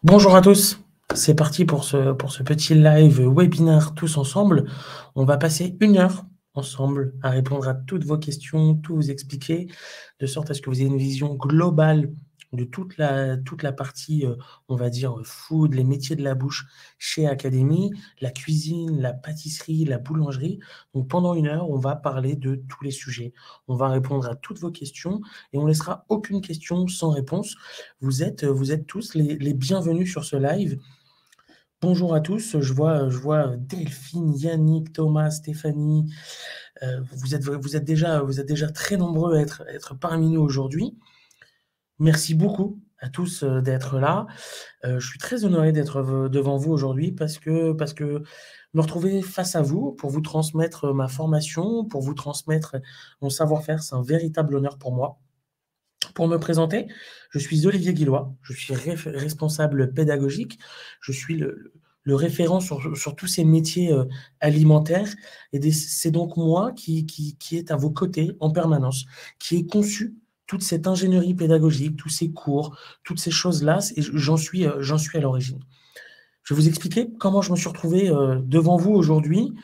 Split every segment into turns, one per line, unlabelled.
Bonjour à tous, c'est parti pour ce petit live webinaire tous ensemble. On va passer 1 heure ensemble à répondre à toutes vos questions, tout vous expliquer, de sorte à ce que vous ayez une vision globale de toute la partie, on va dire, food, les métiers de la bouche chez Academy, la cuisine, la pâtisserie, la boulangerie. Donc pendant 1 heure, on va parler de tous les sujets. On va répondre à toutes vos questions et on laissera aucune question sans réponse. Vous êtes tous les bienvenus sur ce live. Bonjour à tous, je vois Delphine, Yannick, Thomas, Stéphanie. Vous êtes déjà très nombreux à être parmi nous aujourd'hui. Merci beaucoup à tous d'être là. Je suis très honoré d'être devant vous aujourd'hui parce que me retrouver face à vous pour vous transmettre ma formation, pour vous transmettre mon savoir-faire, c'est un véritable honneur pour moi. Pour me présenter, je suis Olivier Guillois, je suis responsable pédagogique, je suis le référent sur tous ces métiers alimentaires et c'est donc moi qui est à vos côtés en permanence, qui ai conçu toute cette ingénierie pédagogique, tous ces cours, toutes ces choses-là, et j'en suis à l'origine. Je vais vous expliquer comment je me suis retrouvé devant vous aujourd'hui.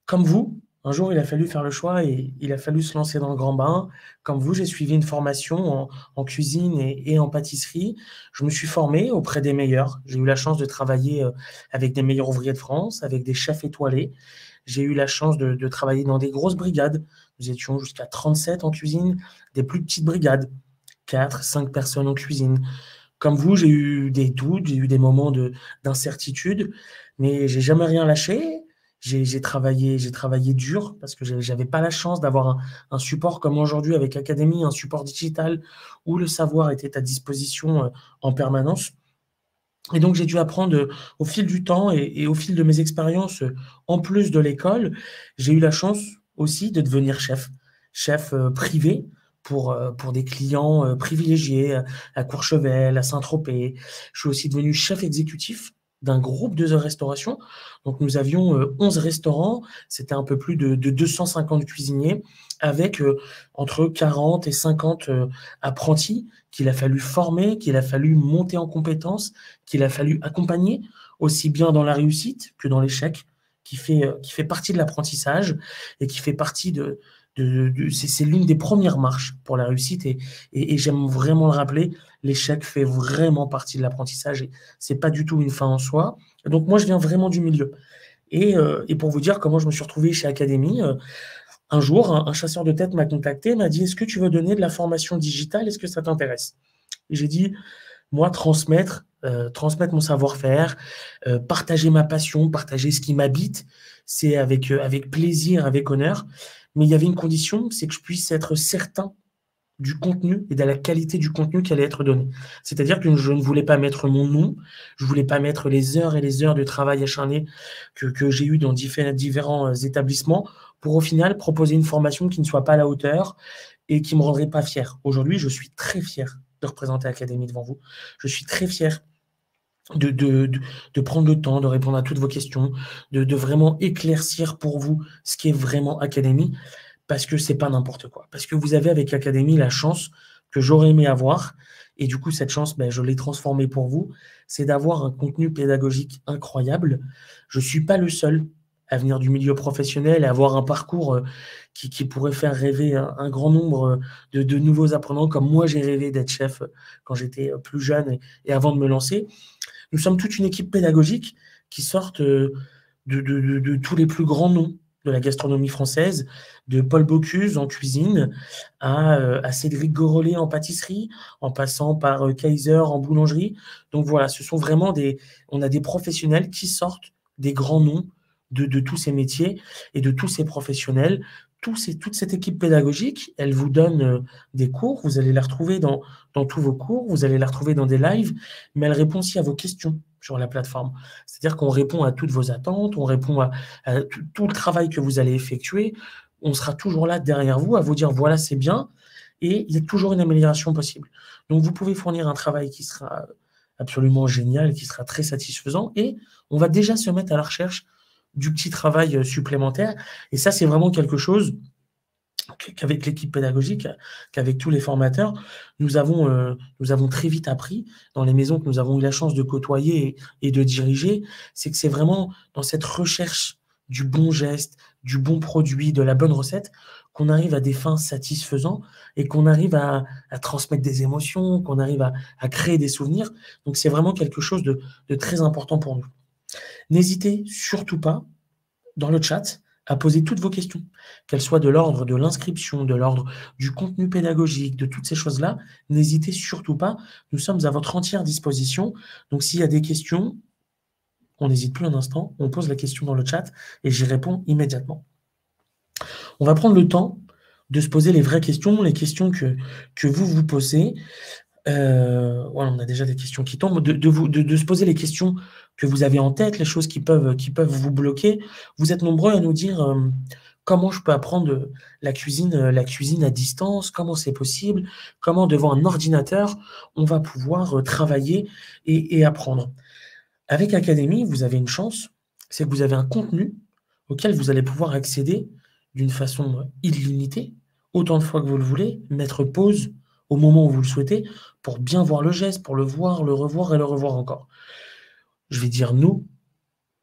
Comme vous, un jour, il a fallu faire le choix et il a fallu se lancer dans le grand bain. Comme vous, j'ai suivi une formation en cuisine et en pâtisserie. Je me suis formé auprès des meilleurs. J'ai eu la chance de travailler avec des meilleurs ouvriers de France, avec des chefs étoilés. J'ai eu la chance de travailler dans des grosses brigades. Nous étions jusqu'à 37 en cuisine, des plus petites brigades, 4, 5 personnes en cuisine. Comme vous, j'ai eu des doutes, j'ai eu des moments d'incertitude, mais j'ai jamais rien lâché. J'ai travaillé dur parce que j'avais pas la chance d'avoir un support comme aujourd'hui avec Academy, un support digital où le savoir était à disposition en permanence. Et donc, j'ai dû apprendre au fil du temps et au fil de mes expériences, en plus de l'école, j'ai eu la chance aussi de devenir chef, chef privé pour des clients privilégiés à Courchevel, à Saint-Tropez. Je suis aussi devenu chef exécutif d'un groupe de restauration. Donc, nous avions 11 restaurants, c'était un peu plus de 250 cuisiniers avec entre 40 et 50 apprentis qu'il a fallu former, qu'il a fallu monter en compétences, qu'il a fallu accompagner aussi bien dans la réussite que dans l'échec, qui fait partie de l'apprentissage et qui fait partie c'est l'une des premières marches pour la réussite et j'aime vraiment le rappeler, l'échec fait vraiment partie de l'apprentissage et c'est pas du tout une fin en soi. Donc moi, je viens vraiment du milieu. Et pour vous dire comment je me suis retrouvé chez Academy, un jour, un chasseur de tête m'a contacté, m'a dit: «Est-ce que tu veux donner de la formation digitale? Est-ce que ça t'intéresse?» Et j'ai dit: «Moi, transmettre mon savoir-faire, partager ma passion, partager ce qui m'habite, c'est avec plaisir, avec honneur. Mais il y avait une condition, c'est que je puisse être certain du contenu et de la qualité du contenu qui allait être donné. C'est-à-dire que je ne voulais pas mettre mon nom, je voulais pas mettre les heures et les heures de travail acharné que j'ai eu dans différents établissements pour au final proposer une formation qui ne soit pas à la hauteur et qui me rendrait pas fier. Aujourd'hui, je suis très fier de représenter Academy devant vous. Je suis très fier de, de, de, de prendre le temps de répondre à toutes vos questions, de vraiment éclaircir pour vous ce qui est vraiment Academy parce que c'est pas n'importe quoi. Parce que vous avez avec Academy la chance que j'aurais aimé avoir, et du coup, cette chance, ben, je l'ai transformée pour vous, c'est d'avoir un contenu pédagogique incroyable. Je suis pas le seul à venir du milieu professionnel et avoir un parcours qui pourrait faire rêver un grand nombre de nouveaux apprenants, comme moi j'ai rêvé d'être chef quand j'étais plus jeune et avant de me lancer. Nous sommes toute une équipe pédagogique qui sortent de tous les plus grands noms de la gastronomie française, de Paul Bocuse en cuisine à Cédric Gorolet en pâtisserie, en passant par Kaiser en boulangerie. Donc voilà, ce sont vraiment on a des professionnels qui sortent des grands noms de tous ces métiers et de tous ces professionnels. Toute cette équipe pédagogique, elle vous donne des cours, vous allez la retrouver dans tous vos cours, vous allez la retrouver dans des lives, mais elle répond aussi à vos questions sur la plateforme. C'est-à-dire qu'on répond à toutes vos attentes, on répond à tout le travail que vous allez effectuer. On sera toujours là derrière vous à vous dire voilà, c'est bien, et il y a toujours une amélioration possible. Donc vous pouvez fournir un travail qui sera absolument génial, qui sera très satisfaisant, et on va déjà se mettre à la recherche du petit travail supplémentaire. Et ça, c'est vraiment quelque chose qu'avec l'équipe pédagogique, qu'avec tous les formateurs, nous avons très vite appris dans les maisons que nous avons eu la chance de côtoyer et de diriger, c'est que c'est vraiment dans cette recherche du bon geste, du bon produit, de la bonne recette, qu'on arrive à des fins satisfaisants et qu'on arrive à transmettre des émotions, qu'on arrive à créer des souvenirs. Donc c'est vraiment quelque chose de très important pour nous. N'hésitez surtout pas dans le chat à poser toutes vos questions, qu'elles soient de l'ordre de l'inscription, de l'ordre du contenu pédagogique, de toutes ces choses-là. N'hésitez surtout pas, nous sommes à votre entière disposition. Donc s'il y a des questions, on n'hésite plus un instant, on pose la question dans le chat et j'y réponds immédiatement. On va prendre le temps de se poser les vraies questions, les questions que vous vous posez. Voilà, on a déjà des questions qui tombent, de se poser les questions que vous avez en tête, les choses qui peuvent vous bloquer. Vous êtes nombreux à nous dire comment je peux apprendre la cuisine à distance, comment c'est possible, comment devant un ordinateur on va pouvoir travailler et apprendre. Avec Academy, vous avez une chance, c'est que vous avez un contenu auquel vous allez pouvoir accéder d'une façon illimitée, autant de fois que vous le voulez, mettre pause au moment où vous le souhaitez, pour bien voir le geste, pour le voir, le revoir et le revoir encore. Je vais dire nous,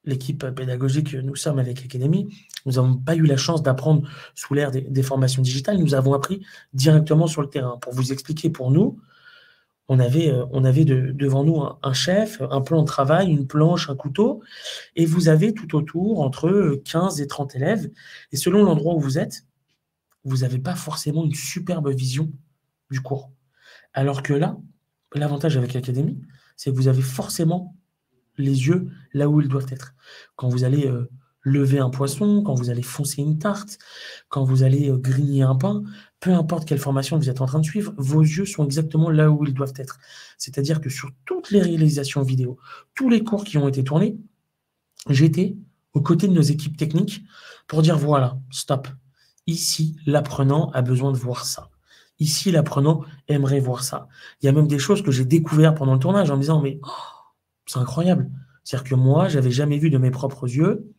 l'équipe pédagogique que nous sommes avec Academy, nous n'avons pas eu la chance d'apprendre sous l'ère des formations digitales, nous avons appris directement sur le terrain. Pour vous expliquer, pour nous, on avait devant nous un chef, un plan de travail, une planche, un couteau, et vous avez tout autour entre 15 et 30 élèves, et selon l'endroit où vous êtes, vous n'avez pas forcément une superbe vision du cours. Alors que là, l'avantage avec l'Académie, c'est que vous avez forcément les yeux là où ils doivent être. Quand vous allez lever un poisson, quand vous allez foncer une tarte, quand vous allez grigner un pain, peu importe quelle formation vous êtes en train de suivre, vos yeux sont exactement là où ils doivent être. C'est-à-dire que sur toutes les réalisations vidéo, tous les cours qui ont été tournés, j'étais aux côtés de nos équipes techniques pour dire voilà, stop. Ici, l'apprenant a besoin de voir ça. Ici, l'apprenant aimerait voir ça. Il y a même des choses que j'ai découvertes pendant le tournage en me disant mais c'est incroyable. C'est-à-dire que moi, j'avais jamais vu de mes propres yeux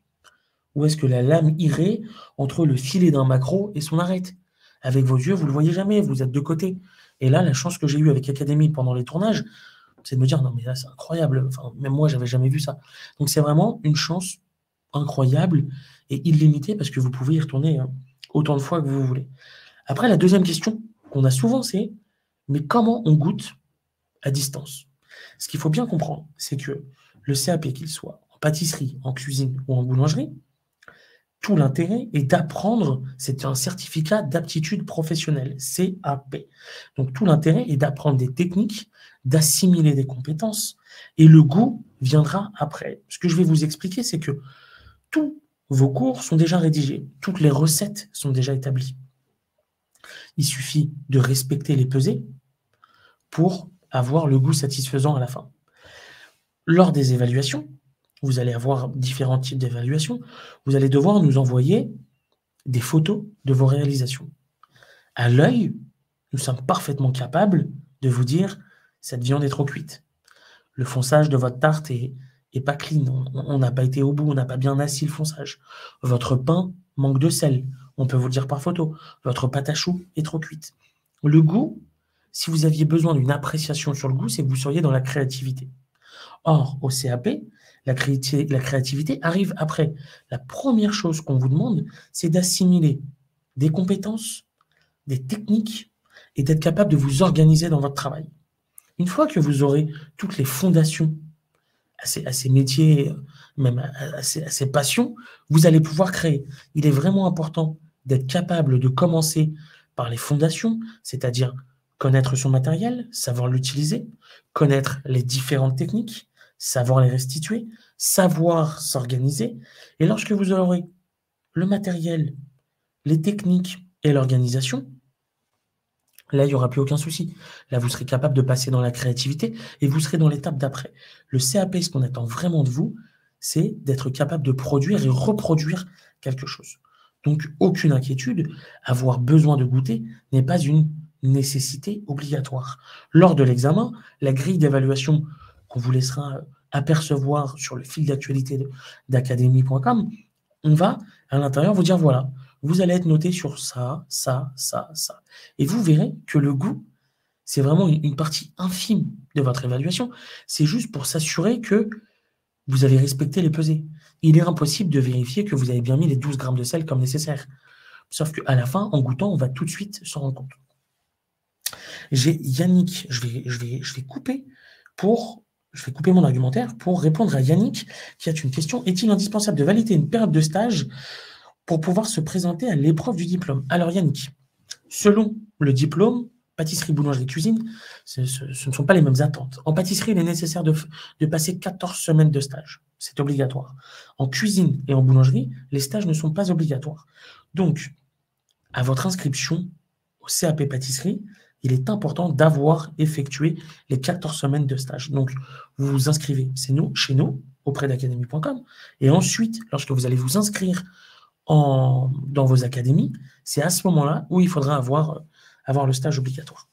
où est-ce que la lame irait entre le filet d'un maquereau et son arête. Avec vos yeux, vous ne le voyez jamais, vous êtes de côté. Et là, la chance que j'ai eue avec Academy pendant les tournages, c'est de me dire non mais là, c'est incroyable. Enfin, même moi, j'avais jamais vu ça. Donc c'est vraiment une chance incroyable et illimitée parce que vous pouvez y retourner autant de fois que vous voulez. Après, la deuxième question qu'on a souvent, c'est mais comment on goûte à distance? Ce qu'il faut bien comprendre, c'est que le CAP, qu'il soit en pâtisserie, en cuisine ou en boulangerie, tout l'intérêt est d'apprendre, c'est un certificat d'aptitude professionnelle, CAP. Donc tout l'intérêt est d'apprendre des techniques, d'assimiler des compétences, et le goût viendra après. Ce que je vais vous expliquer, c'est que tous vos cours sont déjà rédigés, toutes les recettes sont déjà établies. Il suffit de respecter les pesées pour avoir le goût satisfaisant à la fin. Lors des évaluations, vous allez avoir différents types d'évaluations, vous allez devoir nous envoyer des photos de vos réalisations. À l'œil, nous sommes parfaitement capables de vous dire cette viande est trop cuite. Le fonçage de votre tarte est pas clean, on n'a pas été au bout, on n'a pas bien assis le fonçage. Votre pain manque de sel, on peut vous le dire par photo. Votre pâte à choux est trop cuite. Le goût, si vous aviez besoin d'une appréciation sur le goût, c'est que vous seriez dans la créativité. Or, au CAP, la créativité arrive après. La première chose qu'on vous demande, c'est d'assimiler des compétences, des techniques et d'être capable de vous organiser dans votre travail. Une fois que vous aurez toutes les fondations à ces métiers, même à ces passions, vous allez pouvoir créer. Il est vraiment important d'être capable de commencer par les fondations, c'est-à-dire connaître son matériel, savoir l'utiliser, connaître les différentes techniques, savoir les restituer, savoir s'organiser. Et lorsque vous aurez le matériel, les techniques et l'organisation, là, il n'y aura plus aucun souci. Là, vous serez capable de passer dans la créativité et vous serez dans l'étape d'après. Le CAP, ce qu'on attend vraiment de vous, c'est d'être capable de produire et reproduire quelque chose. Donc, aucune inquiétude, avoir besoin de goûter n'est pas une nécessité obligatoire. Lors de l'examen, la grille d'évaluation qu'on vous laissera apercevoir sur le fil d'actualité d'academy.com, on va à l'intérieur vous dire voilà, vous allez être noté sur ça, ça, ça, ça. Et vous verrez que le goût, c'est vraiment une partie infime de votre évaluation. C'est juste pour s'assurer que vous avez respecté les pesées. Il est impossible de vérifier que vous avez bien mis les 12 grammes de sel comme nécessaire. Sauf qu'à la fin, en goûtant, on va tout de suite s'en rendre compte. J'ai Yannick, je vais couper mon argumentaire pour répondre à Yannick qui a une question. Est-il indispensable de valider une période de stage pour pouvoir se présenter à l'épreuve du diplôme? Alors Yannick, selon le diplôme, pâtisserie, boulangerie, cuisine, ce ne sont pas les mêmes attentes. En pâtisserie, il est nécessaire de passer 14 semaines de stage. C'est obligatoire. En cuisine et en boulangerie, les stages ne sont pas obligatoires. Donc, à votre inscription au CAP pâtisserie, il est important d'avoir effectué les 14 semaines de stage. Donc, vous vous inscrivez chez nous, auprès d'académie.com. Et ensuite, lorsque vous allez vous inscrire dans vos académies, c'est à ce moment-là où il faudra avoir le stage obligatoire.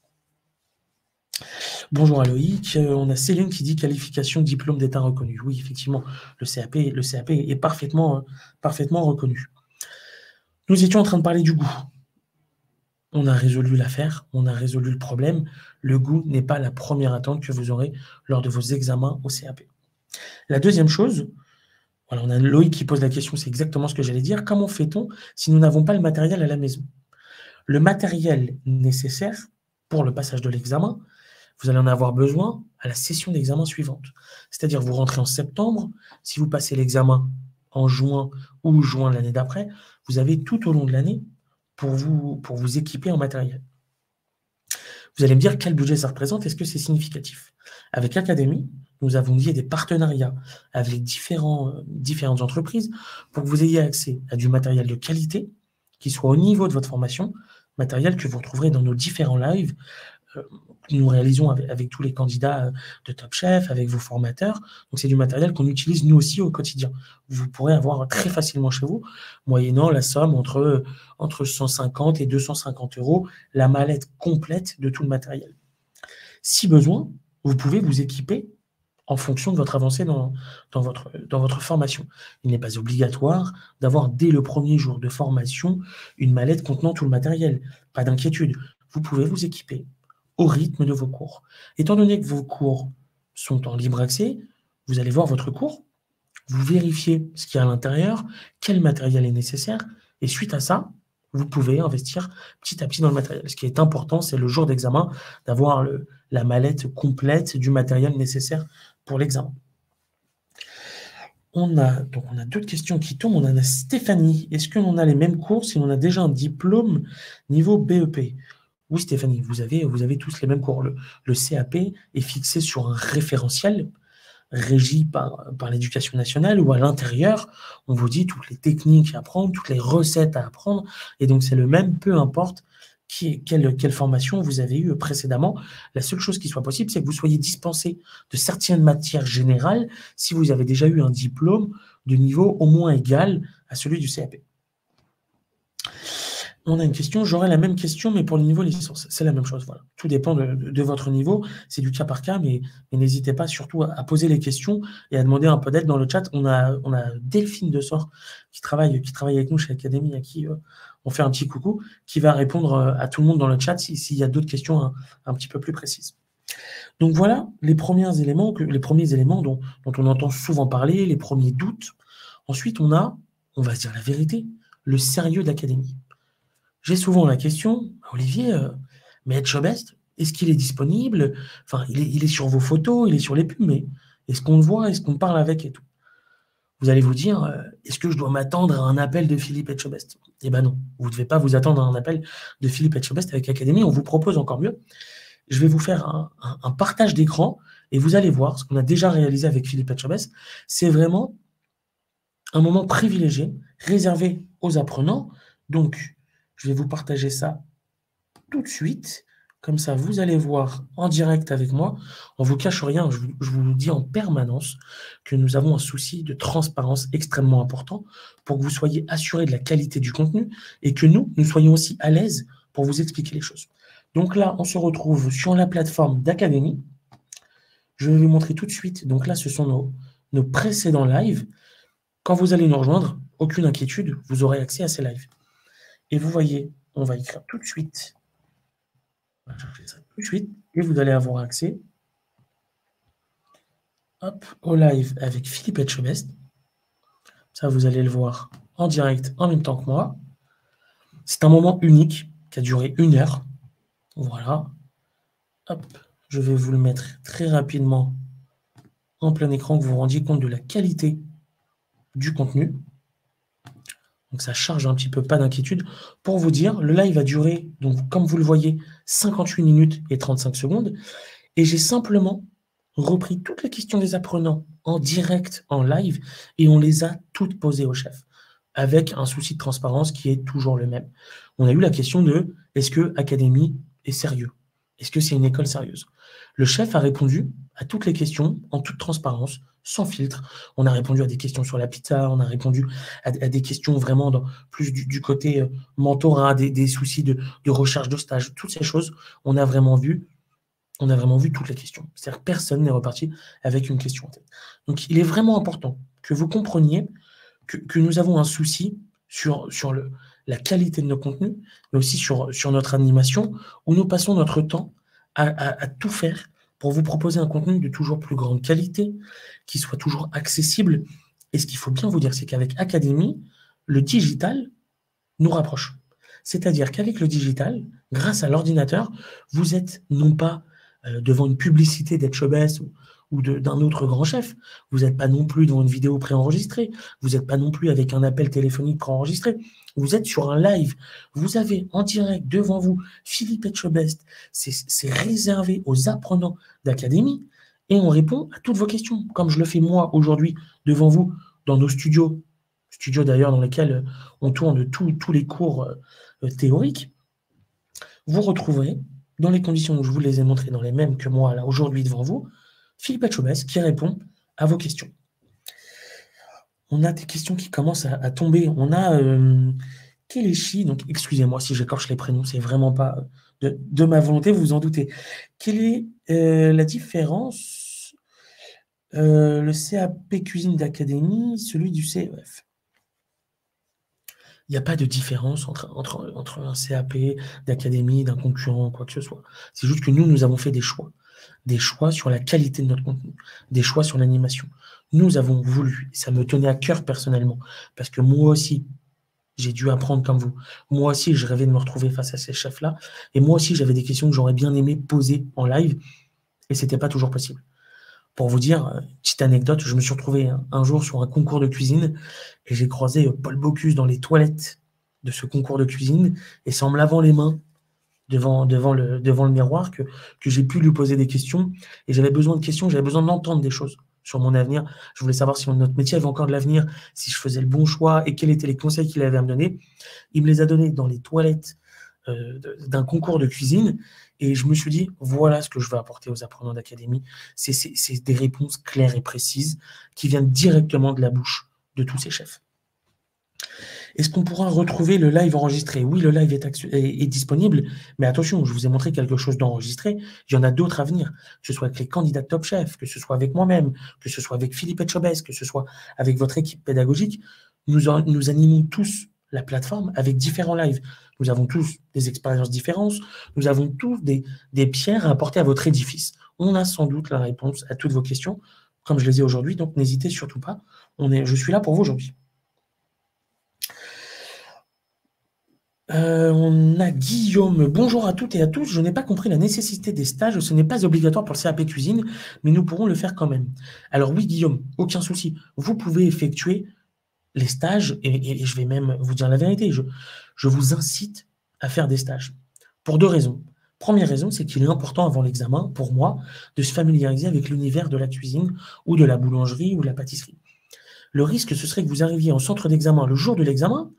Bonjour à Loïc, on a Céline qui dit qualification diplôme d'état reconnu. Oui, effectivement, le CAP est parfaitement reconnu. Nous étions en train de parler du goût. On a résolu l'affaire, on a résolu le problème. Le goût n'est pas la première attente que vous aurez lors de vos examens au CAP. La deuxième chose, voilà, on a Loïc qui pose la question, c'est exactement ce que j'allais dire. Comment fait-on si nous n'avons pas le matériel à la maison? Le matériel nécessaire pour le passage de l'examen, vous allez en avoir besoin à la session d'examen suivante. C'est-à-dire, vous rentrez en septembre, si vous passez l'examen en juin ou juin l'année d'après, vous avez tout au long de l'année pour vous équiper en matériel. Vous allez me dire quel budget ça représente, est-ce que c'est significatif? Avec Académie, nous avons lié des partenariats avec différentes entreprises pour que vous ayez accès à du matériel de qualité qui soit au niveau de votre formation, matériel que vous retrouverez dans nos différents lives que nous réalisons avec tous les candidats de Top Chef, avec vos formateurs. Donc, c'est du matériel qu'on utilise nous aussi au quotidien. Vous pourrez avoir très facilement chez vous, moyennant la somme entre 150 et 250 €, la mallette complète de tout le matériel. Si besoin, vous pouvez vous équiper en fonction de votre avancée dans votre formation. Il n'est pas obligatoire d'avoir dès le premier jour de formation une mallette contenant tout le matériel. Pas d'inquiétude, vous pouvez vous équiper au rythme de vos cours. Étant donné que vos cours sont en libre accès, vous allez voir votre cours, vous vérifiez ce qu'il y a à l'intérieur, quel matériel est nécessaire, et suite à ça, vous pouvez investir petit à petit dans le matériel. Ce qui est important, c'est le jour d'examen, d'avoir la mallette complète du matériel nécessaire pour l'examen. On a d'autres questions qui tombent. On a Stéphanie. Est-ce que l'on a les mêmes cours si l'on a déjà un diplôme niveau BEP? Oui, Stéphanie, vous avez tous les mêmes cours. Le CAP est fixé sur un référentiel régi par l'éducation nationale où à l'intérieur, on vous dit toutes les techniques à apprendre, toutes les recettes à apprendre. Et donc, c'est le même, peu importe quelle formation vous avez eue précédemment. La seule chose qui soit possible, c'est que vous soyez dispensé de certaines matières générales si vous avez déjà eu un diplôme de niveau au moins égal à celui du CAP. On a une question, j'aurais la même question, mais pour le niveau licence. C'est la même chose, voilà. Tout dépend de votre niveau, c'est du cas par cas, mais n'hésitez pas surtout à poser les questions et à demander un peu d'aide dans le chat. On a Delphine Dessort qui travaille avec nous chez Académie, à qui on fait un petit coucou, qui va répondre à tout le monde dans le chat s'il y a d'autres questions un petit peu plus précises. Donc voilà les premiers éléments dont on entend souvent parler, les premiers doutes. Ensuite, on va se dire la vérité, le sérieux de l'Académie. J'ai souvent la question, Olivier, mais Etchebest, est-ce qu'il est disponible? Enfin, il est sur vos photos, il est sur les pubs, mais est-ce qu'on le voit? Est-ce qu'on parle avec et tout? Vous allez vous dire, est-ce que je dois m'attendre à un appel de Philippe Etchebest? Eh bien non, vous ne devez pas vous attendre à un appel de Philippe Etchebest avec Académie. On vous propose encore mieux. Je vais vous faire un partage d'écran et vous allez voir ce qu'on a déjà réalisé avec Philippe Etchebest. C'est vraiment un moment privilégié, réservé aux apprenants. Donc, je vais vous partager ça tout de suite. Comme ça, vous allez voir en direct avec moi. On ne vous cache rien, je vous le dis en permanence, que nous avons un souci de transparence extrêmement important pour que vous soyez assurés de la qualité du contenu et que nous soyons aussi à l'aise pour vous expliquer les choses. Donc là, on se retrouve sur la plateforme d'Académie. Je vais vous montrer tout de suite. Donc là, ce sont nos précédents lives. Quand vous allez nous rejoindre, aucune inquiétude, vous aurez accès à ces lives. Et vous voyez, on va écrire tout de suite. On va chercher ça tout de suite. Et vous allez avoir accès hop, au live avec Philippe Etchebest. Ça, vous allez le voir en direct en même temps que moi. C'est un moment unique qui a duré 1 heure. Voilà. Hop, je vais vous le mettre très rapidement en plein écran, que vous vous rendiez compte de la qualité du contenu. Donc ça charge un petit peu, pas d'inquiétude. Pour vous dire, le live a duré, donc comme vous le voyez, 58 minutes et 35 secondes. Et j'ai simplement repris toutes les questions des apprenants en direct, en live, et on les a toutes posées au chef, avec un souci de transparence qui est toujours le même. On a eu la question de « Est-ce que Académie est sérieux? Est-ce que c'est une école sérieuse ?» Le chef a répondu à toutes les questions en toute transparence, sans filtre. On a répondu à des questions sur la pizza, on a répondu à des questions vraiment plus du côté mentorat, des soucis de recherche de stage, toutes ces choses. On a vraiment vu toutes les questions. C'est-à-dire que personne n'est reparti avec une question en tête. Donc, il est vraiment important que vous compreniez que nous avons un souci sur la qualité de nos contenus, mais aussi sur notre animation, où nous passons notre temps à tout faire pour vous proposer un contenu de toujours plus grande qualité, qui soit toujours accessible. Et ce qu'il faut bien vous dire, c'est qu'avec Académie, le digital nous rapproche. C'est-à-dire qu'avec le digital, grâce à l'ordinateur, vous êtes non pas devant une publicité d'Etchebest ou d'un autre grand chef, vous n'êtes pas non plus devant une vidéo préenregistrée, vous n'êtes pas non plus avec un appel téléphonique préenregistré, vous êtes sur un live, vous avez en direct devant vous Philippe Etchebest, c'est réservé aux apprenants d'Académie, et on répond à toutes vos questions, comme je le fais moi aujourd'hui devant vous dans nos studios d'ailleurs dans lesquels on tourne tous les cours théoriques. Vous retrouverez, dans les conditions où je vous les ai montrées, dans les mêmes que moi, là, aujourd'hui, devant vous, Philippe Etchebest qui répond à vos questions. On a des questions qui commencent à tomber. On a Kelechi, donc excusez-moi si j'écorche les prénoms, c'est vraiment pas de ma volonté, vous vous en doutez. Quelle est la différence, le CAP cuisine d'Académie, celui du CEF? Il n'y a pas de différence entre un CAP d'académie, d'un concurrent, quoi que ce soit. C'est juste que nous avons fait des choix sur la qualité de notre contenu, des choix sur l'animation. Nous avons voulu, et ça me tenait à cœur personnellement, parce que moi aussi, j'ai dû apprendre comme vous. Moi aussi, je rêvais de me retrouver face à ces chefs-là, et moi aussi, j'avais des questions que j'aurais bien aimé poser en live, et c'était pas toujours possible. Pour vous dire, petite anecdote, je me suis retrouvé un jour sur un concours de cuisine et j'ai croisé Paul Bocuse dans les toilettes de ce concours de cuisine et c'est en me lavant les mains devant le miroir que j'ai pu lui poser des questions et j'avais besoin de questions, j'avais besoin d'entendre des choses sur mon avenir. Je voulais savoir si notre métier avait encore de l'avenir, si je faisais le bon choix et quels étaient les conseils qu'il avait à me donner. Il me les a donnés dans les toilettes d'un concours de cuisine et je me suis dit, voilà ce que je veux apporter aux apprenants d'académie. C'est des réponses claires et précises qui viennent directement de la bouche de tous ces chefs. Est-ce qu'on pourra retrouver le live enregistré? Oui, le live est disponible, mais attention, je vous ai montré quelque chose d'enregistré. Il y en a d'autres à venir, que ce soit avec les candidats de Top Chef, que ce soit avec moi-même, que ce soit avec Philippe Etchebest, que ce soit avec votre équipe pédagogique. Nous animons tous la plateforme avec différents lives. Nous avons tous des expériences différentes. Nous avons tous des pierres à apporter à votre édifice. On a sans doute la réponse à toutes vos questions, comme je les ai aujourd'hui, donc n'hésitez surtout pas. Je suis là pour vous aujourd'hui. On a Guillaume. Bonjour à toutes et à tous. Je n'ai pas compris la nécessité des stages. Ce n'est pas obligatoire pour le CAP cuisine, mais nous pourrons le faire quand même. Alors oui, Guillaume, aucun souci. Vous pouvez effectuer les stages et je vais même vous dire la vérité. Je vous incite à faire des stages pour 2 raisons. Première raison, c'est qu'il est important avant l'examen, pour moi, de se familiariser avec l'univers de la cuisine ou de la boulangerie ou de la pâtisserie. Le risque, ce serait que vous arriviez en centre d'examen le jour de l'examen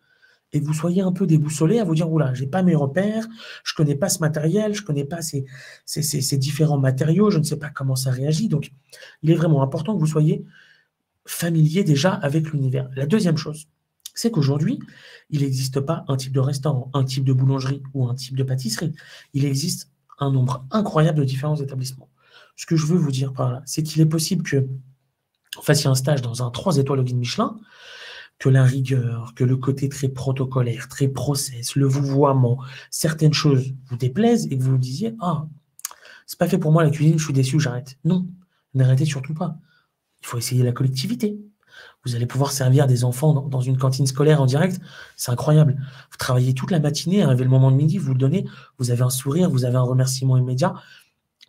et que vous soyez un peu déboussolé à vous dire « Oula, je n'ai pas mes repères, je ne connais pas ce matériel, je ne connais pas ces différents matériaux, je ne sais pas comment ça réagit. » Donc, il est vraiment important que vous soyez familier déjà avec l'univers. La deuxième chose, c'est qu'aujourd'hui, il n'existe pas un type de restaurant, un type de boulangerie ou un type de pâtisserie. Il existe un nombre incroyable de différents établissements. Ce que je veux vous dire par là, c'est qu'il est possible que vous fassiez un stage dans un 3 étoiles au guide Michelin, que la rigueur, que le côté très protocolaire, très process, le vouvoiement, certaines choses vous déplaisent et que vous vous disiez « Ah, c'est pas fait pour moi la cuisine, je suis déçu, j'arrête. » Non, n'arrêtez surtout pas. Il faut essayer la collectivité. Vous allez pouvoir servir des enfants dans une cantine scolaire en direct. C'est incroyable. Vous travaillez toute la matinée, arrivez le moment de midi, vous le donnez, vous avez un sourire, vous avez un remerciement immédiat.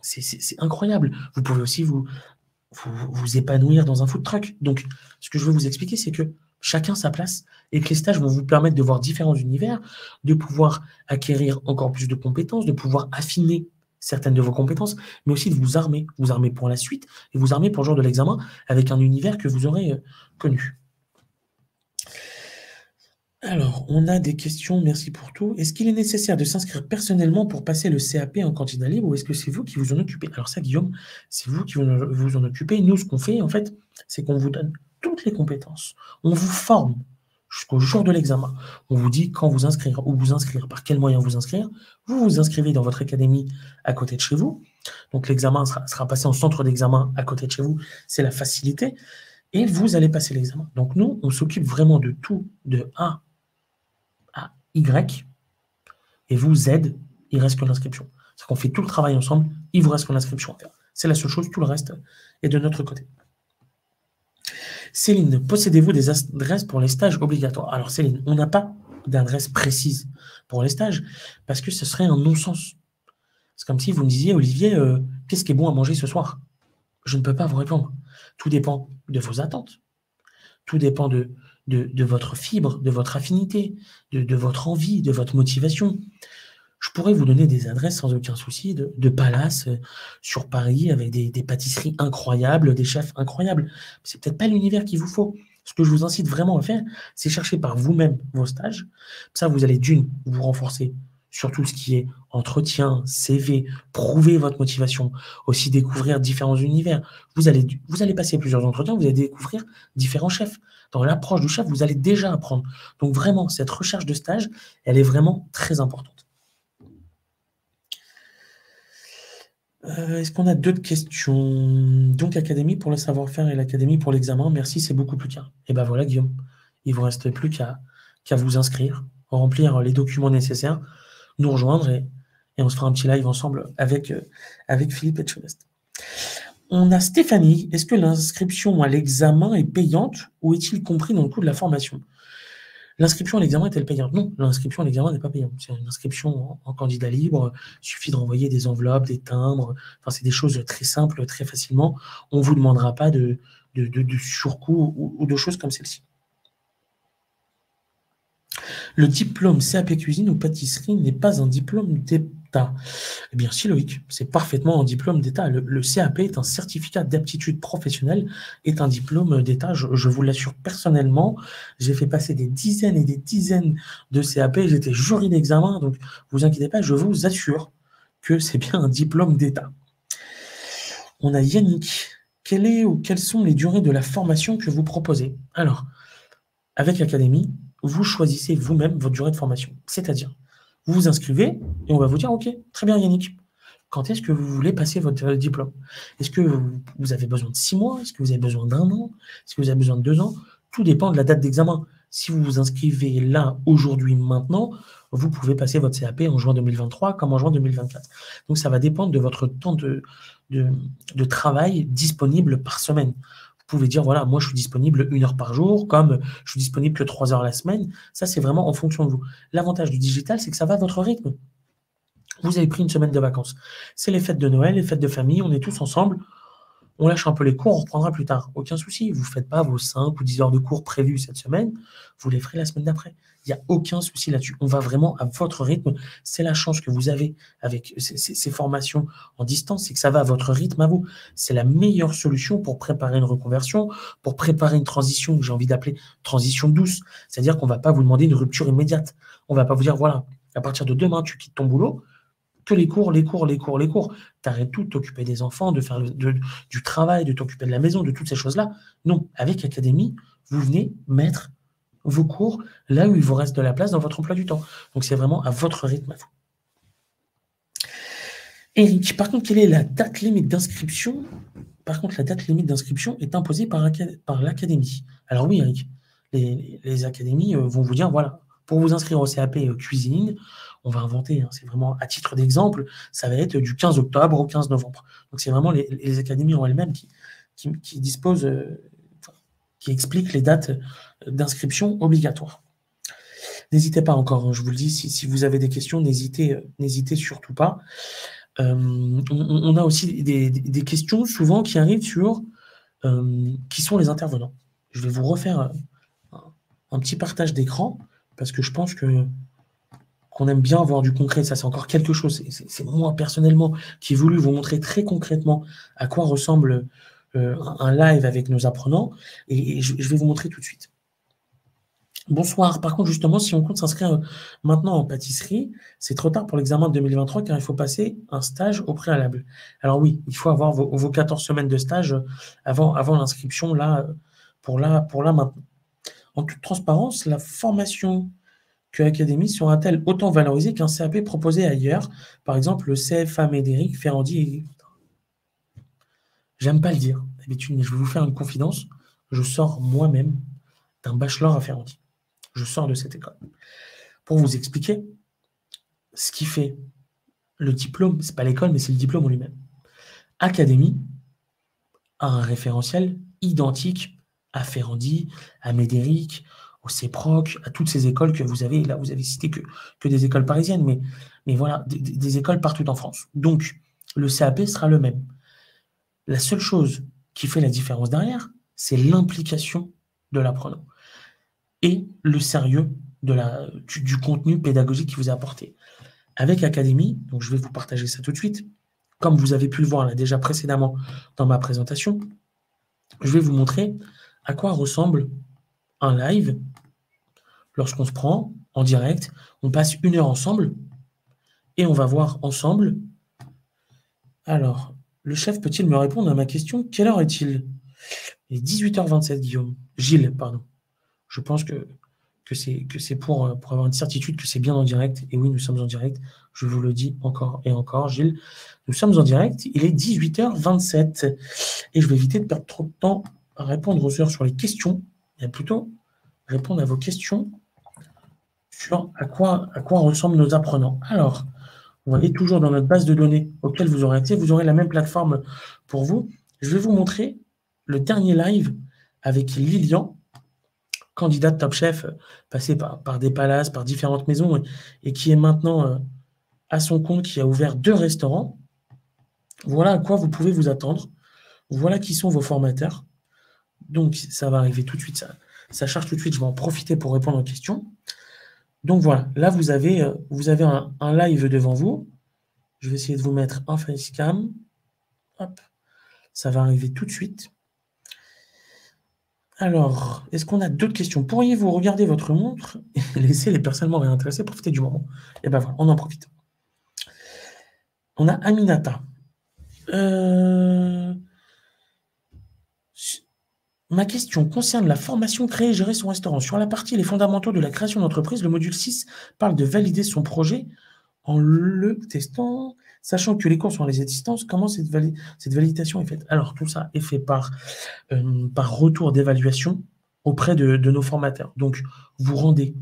C'est incroyable. Vous pouvez aussi vous épanouir dans un food truck. Donc, ce que je veux vous expliquer, c'est que chacun sa place et que les stages vont vous permettre de voir différents univers, de pouvoir acquérir encore plus de compétences, de pouvoir affiner certaines de vos compétences, mais aussi de vous armer pour la suite et vous armer pour le jour de l'examen avec un univers que vous aurez connu. Alors, on a des questions, merci pour tout. Est-ce qu'il est nécessaire de s'inscrire personnellement pour passer le CAP en candidat libre ou est-ce que c'est vous qui vous en occupez? Alors ça, Guillaume, c'est vous qui vous en occupez. Nous, ce qu'on fait, en fait, c'est qu'on vous donne toutes les compétences. On vous forme jusqu'au jour de l'examen. On vous dit quand vous inscrire, où vous inscrire, par quel moyen vous inscrire. Vous vous inscrivez dans votre académie à côté de chez vous. Donc l'examen sera passé en centre d'examen à côté de chez vous. C'est la facilité. Et vous allez passer l'examen. Donc nous, on s'occupe vraiment de tout, de A à Y, et vous, Z, il reste que l'inscription. C'est qu'on fait tout le travail ensemble, il vous reste que l'inscription à faire. C'est la seule chose, tout le reste est de notre côté. Céline, possédez-vous des adresses pour les stages obligatoires? Alors Céline, on n'a pas d'adresse précise pour les stages, parce que ce serait un non-sens. C'est comme si vous me disiez, Olivier, qu'est-ce qui est bon à manger ce soir? Je ne peux pas vous répondre. Tout dépend de vos attentes. Tout dépend de votre fibre, de votre affinité, de votre envie, de votre motivation. Je pourrais vous donner des adresses sans aucun souci de palaces sur Paris avec des pâtisseries incroyables, des chefs incroyables. C'est peut-être pas l'univers qu'il vous faut. Ce que je vous incite vraiment à faire, c'est chercher par vous-même vos stages. Ça, vous allez vous renforcer sur tout ce qui est entretien, CV, prouver votre motivation, aussi découvrir différents univers. Vous allez passer plusieurs entretiens, vous allez découvrir différents chefs. Dans l'approche du chef, vous allez déjà apprendre. Donc vraiment, cette recherche de stage, elle est vraiment très importante. Est-ce qu'on a d'autres questions? Donc, académie pour le savoir-faire et l'académie pour l'examen. Merci, c'est beaucoup plus clair. Et ben voilà, Guillaume, il ne vous reste plus qu'à vous inscrire, remplir les documents nécessaires, nous rejoindre et on se fera un petit live ensemble avec Philippe Etchebest. On a Stéphanie. Est-ce que l'inscription à l'examen est payante ou est-il compris dans le coût de la formation? L'inscription à l'examen est-elle payante? Non, l'inscription à l'examen n'est pas payante. C'est une inscription en candidat libre. Il suffit de renvoyer des enveloppes, des timbres. Enfin, c'est des choses très simples, très facilement. On ne vous demandera pas de surcoût ou de choses comme celle-ci. Le diplôme CAP cuisine ou pâtisserie n'est pas un diplôme d'État. Eh bien, si Loïc, c'est parfaitement un diplôme d'État. Le CAP est un certificat d'aptitude professionnelle, est un diplôme d'État. Je vous l'assure personnellement. J'ai fait passer des dizaines et des dizaines de CAP. J'étais jury d'examen, donc vous inquiétez pas, je vous assure que c'est bien un diplôme d'État. On a Yannick. Quelles sont les durées de la formation que vous proposez? Alors, avec l'Académie, vous choisissez vous-même votre durée de formation. C'est-à-dire, vous vous inscrivez et on va vous dire, OK, très bien Yannick, quand est-ce que vous voulez passer votre diplôme? Est-ce que vous avez besoin de 6 mois? Est-ce que vous avez besoin d'1 an? Est-ce que vous avez besoin de 2 ans? Tout dépend de la date d'examen. Si vous vous inscrivez là, aujourd'hui, maintenant, vous pouvez passer votre CAP en juin 2023 comme en juin 2024. Donc, ça va dépendre de votre temps de travail disponible par semaine. Vous pouvez dire, voilà, moi, je suis disponible 1 heure par jour, comme je suis disponible que 3 heures la semaine. Ça, c'est vraiment en fonction de vous. L'avantage du digital, c'est que ça va à votre rythme. Vous avez pris une semaine de vacances. C'est les fêtes de Noël, les fêtes de famille, on est tous ensemble. On lâche un peu les cours, on reprendra plus tard. Aucun souci. Vous ne faites pas vos 5 ou 10 heures de cours prévus cette semaine. Vous les ferez la semaine d'après. Il n'y a aucun souci là-dessus. On va vraiment à votre rythme. C'est la chance que vous avez avec ces formations en distance, c'est que ça va à votre rythme à vous. C'est la meilleure solution pour préparer une reconversion, pour préparer une transition que j'ai envie d'appeler transition douce. C'est-à-dire qu'on ne va pas vous demander une rupture immédiate. On ne va pas vous dire, voilà, à partir de demain, tu quittes ton boulot. Que les cours. Tu arrêtes tout de t'occuper des enfants, de faire du travail, de t'occuper de la maison, de toutes ces choses-là. Non, avec Académie, vous venez mettre vos cours là où il vous reste de la place dans votre emploi du temps. Donc, c'est vraiment à votre rythme à vous. Eric, par contre, quelle est la date limite d'inscription? Par contre, la date limite d'inscription est imposée par l'Académie. Alors oui, Eric, les académies vont vous dire, voilà, pour vous inscrire au CAP cuisine, on va inventer, hein, c'est vraiment à titre d'exemple, ça va être du 15 octobre au 15 novembre. Donc c'est vraiment les académies en elles-mêmes qui disposent, qui expliquent les dates d'inscription obligatoires. N'hésitez pas encore, hein, je vous le dis, si vous avez des questions, n'hésitez surtout pas. On a aussi des questions souvent qui arrivent sur qui sont les intervenants. Je vais vous refaire un petit partage d'écran parce que je pense qu'on aime bien avoir du concret. Ça, c'est encore quelque chose. C'est moi, personnellement, qui ai voulu vous montrer très concrètement à quoi ressemble un live avec nos apprenants. Et je vais vous montrer tout de suite. Bonsoir. Par contre, justement, si on compte s'inscrire maintenant en pâtisserie, c'est trop tard pour l'examen de 2023 car il faut passer un stage au préalable. Alors oui, il faut avoir vos 14 semaines de stage avant l'inscription là, pour là maintenant. En toute transparence, la formation que l'Académie sera-t-elle autant valorisée qu'un CAP proposé ailleurs, par exemple le CFA Médéric, Ferrandi. J'aime pas le dire d'habitude, mais je vais vous faire une confidence. Je sors moi-même d'un bachelor à Ferrandi. Je sors de cette école. Pour vous expliquer, ce qui fait le diplôme, c'est pas l'école, mais c'est le diplôme en lui-même. Académie a un référentiel identique à Ferrandi, à Médéric, au CEPROC, à toutes ces écoles que vous avez. Là, vous avez cité que des écoles parisiennes, mais voilà, des écoles partout en France. Donc, le CAP sera le même. La seule chose qui fait la différence derrière, c'est l'implication de l'apprenant et le sérieux du contenu pédagogique qui vous est apporté. Avec Académie, donc je vais vous partager ça tout de suite, comme vous avez pu le voir là déjà précédemment dans ma présentation, je vais vous montrer à quoi ressemble un live lorsqu'on se prend en direct, on passe 1 heure ensemble et on va voir ensemble. Alors, le chef peut-il me répondre à ma question? Quelle heure est-il? Il est 18h27, Guillaume. Gilles, pardon. Je pense que c'est pour avoir une certitude que c'est bien en direct. Et oui, nous sommes en direct. Je vous le dis encore et encore, Gilles. Nous sommes en direct. Il est 18h27. Et je vais éviter de perdre trop de temps à répondre aux heures sur les questions, mais plutôt répondre à vos questions sur à quoi ressemblent nos apprenants. Alors, vous voyez, toujours dans notre base de données auquel vous aurez accès, vous aurez la même plateforme pour vous. Je vais vous montrer le dernier live avec Lilian, candidate Top Chef, passée par des palaces, par différentes maisons, et qui est maintenant à son compte, qui a ouvert 2 restaurants. Voilà à quoi vous pouvez vous attendre. Voilà qui sont vos formateurs. Donc, ça va arriver tout de suite. Ça charge tout de suite. Je vais en profiter pour répondre aux questions. Donc, voilà. Là, vous avez un live devant vous. Je vais essayer de vous mettre un facecam. Hop. Ça va arriver tout de suite. Alors, est-ce qu'on a d'autres questions? Pourriez-vous regarder votre montre et laisser les personnes réintéressées profiter du moment? Et ben voilà, on en profite. On a Aminata. Ma question concerne la formation créer et gérer son restaurant. Sur la partie les fondamentaux de la création d'entreprise, le module 6 parle de valider son projet en le testant, sachant que les cours sont à les distances. Comment cette validation est faite? Alors, tout ça est fait par retour d'évaluation auprès de nos formateurs. Donc, vous rendez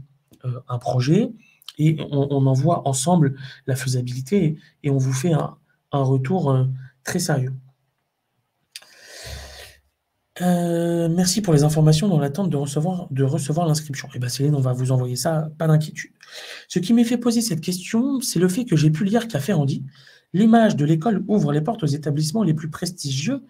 un projet et on envoie ensemble la faisabilité et on vous fait un retour très sérieux. Merci pour les informations dans l'attente de recevoir l'inscription. Eh bien, Céline, on va vous envoyer ça, pas d'inquiétude. Ce qui m'a fait poser cette question, c'est le fait que j'ai pu lire qu'à Ferrandi, l'image de l'école ouvre les portes aux établissements les plus prestigieux,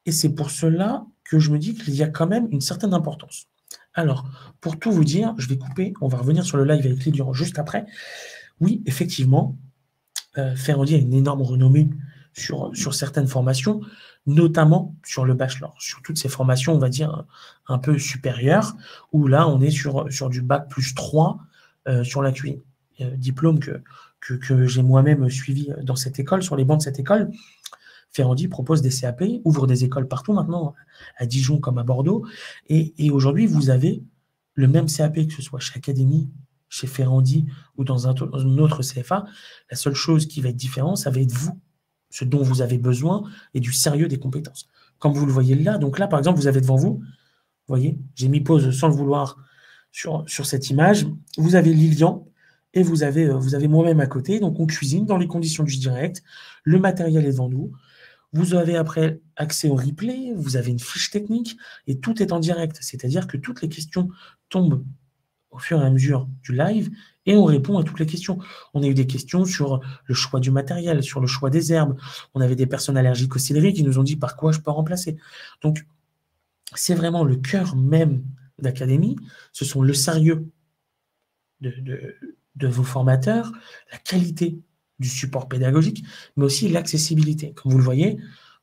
et c'est pour cela que je me dis qu'il y a quand même une certaine importance. Alors, pour tout vous dire, je vais couper, on va revenir sur le live avec Lilian juste après. Oui, effectivement, Ferrandi a une énorme renommée sur certaines formations, notamment sur le bachelor, sur toutes ces formations, on va dire, un peu supérieures, où là, on est sur du bac plus 3 sur la cuisine. Diplôme que j'ai moi-même suivi dans cette école, sur les bancs de cette école. Ferrandi propose des CAP, ouvre des écoles partout maintenant, à Dijon comme à Bordeaux. Et aujourd'hui, vous avez le même CAP, que ce soit chez Académie, chez Ferrandi ou dans un autre CFA. La seule chose qui va être différente, ça va être vous, ce dont vous avez besoin et du sérieux des compétences. Comme vous le voyez là, donc là, par exemple, vous avez devant vous voyez, j'ai mis pause sans le vouloir sur cette image. Vous avez Lilian et vous avez moi-même à côté. Donc, on cuisine dans les conditions du direct. Le matériel est devant nous. Vous avez après accès au replay, vous avez une fiche technique et tout est en direct. C'est-à-dire que toutes les questions tombent au fur et à mesure du live et on répond à toutes les questions. On a eu des questions sur le choix du matériel, sur le choix des herbes. On avait des personnes allergiques au céleri qui nous ont dit par quoi je peux remplacer. Donc, c'est vraiment le cœur même d'Académie. Ce sont le sérieux de vos formateurs, la qualité du support pédagogique, mais aussi l'accessibilité. Comme vous le voyez,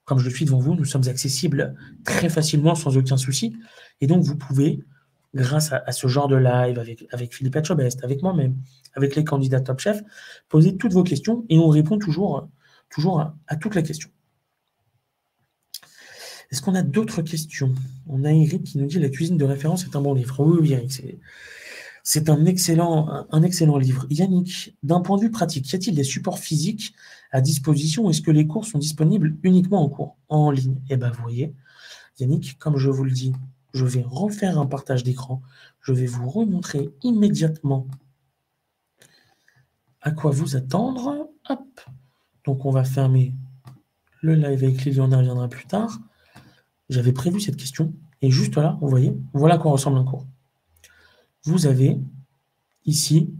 comme je le suis devant vous, nous sommes accessibles très facilement, sans aucun souci. Et donc, vous pouvez, grâce à ce genre de live, avec Philippe Etchebest, avec moi-même, avec les candidats Top Chef, poser toutes vos questions et on répond toujours à toutes les questions. Est-ce qu'on a d'autres questions? On a Eric qui nous dit « La cuisine de référence est un bon livre ». Oui, Eric, c'est un excellent livre. Yannick, d'un point de vue pratique, y a-t-il des supports physiques à disposition ou est-ce que les cours sont disponibles uniquement en ligne? Eh bien, vous voyez, Yannick, comme je vous le dis, je vais refaire un partage d'écran. Je vais vous remontrer immédiatement à quoi vous attendre. Hop. Donc, on va fermer le live avec Lily, on y reviendra plus tard. J'avais prévu cette question. Et juste là, vous voyez, voilà à quoi ressemble un cours. Vous avez ici,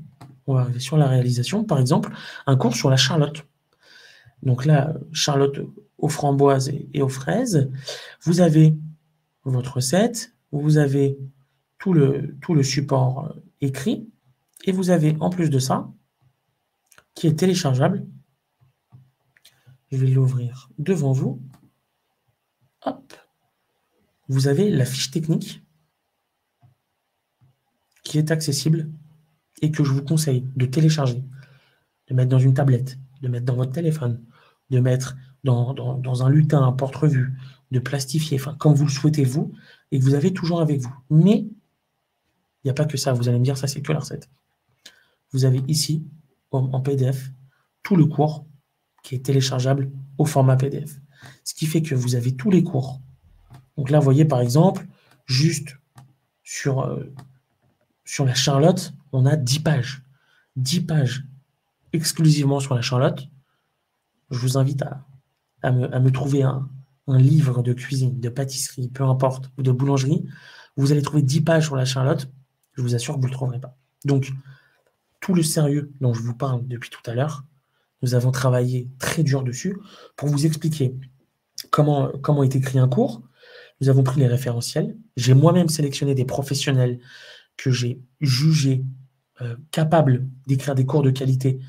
on va arriver sur la réalisation, par exemple, un cours sur la charlotte. Donc là, charlotte aux framboises et aux fraises. Vous avez votre recette, vous avez tout le support écrit, et vous avez en plus de ça, qui est téléchargeable. Je vais l'ouvrir devant vous. Hop. Vous avez la fiche technique qui est accessible et que je vous conseille de télécharger, de mettre dans une tablette, de mettre dans votre téléphone, de mettre dans un lutin, un porte-revue, de plastifier, enfin, comme vous le souhaitez vous, et que vous avez toujours avec vous. Mais il n'y a pas que ça, vous allez me dire, ça c'est que la recette. Vous avez ici, en PDF, tout le cours qui est téléchargeable au format PDF. Ce qui fait que vous avez tous les cours. Donc là, vous voyez par exemple, juste sur la charlotte, on a 10 pages. 10 pages exclusivement sur la charlotte. Je vous invite à me trouver un livre de cuisine, de pâtisserie, peu importe, ou de boulangerie. Vous allez trouver 10 pages sur la charlotte. Je vous assure que vous ne le trouverez pas. Donc, tout le sérieux dont je vous parle depuis tout à l'heure, nous avons travaillé très dur dessus pour vous expliquer comment est écrit un cours. Nous avons pris les référentiels. J'ai moi-même sélectionné des professionnels que j'ai jugés capables d'écrire des cours de qualité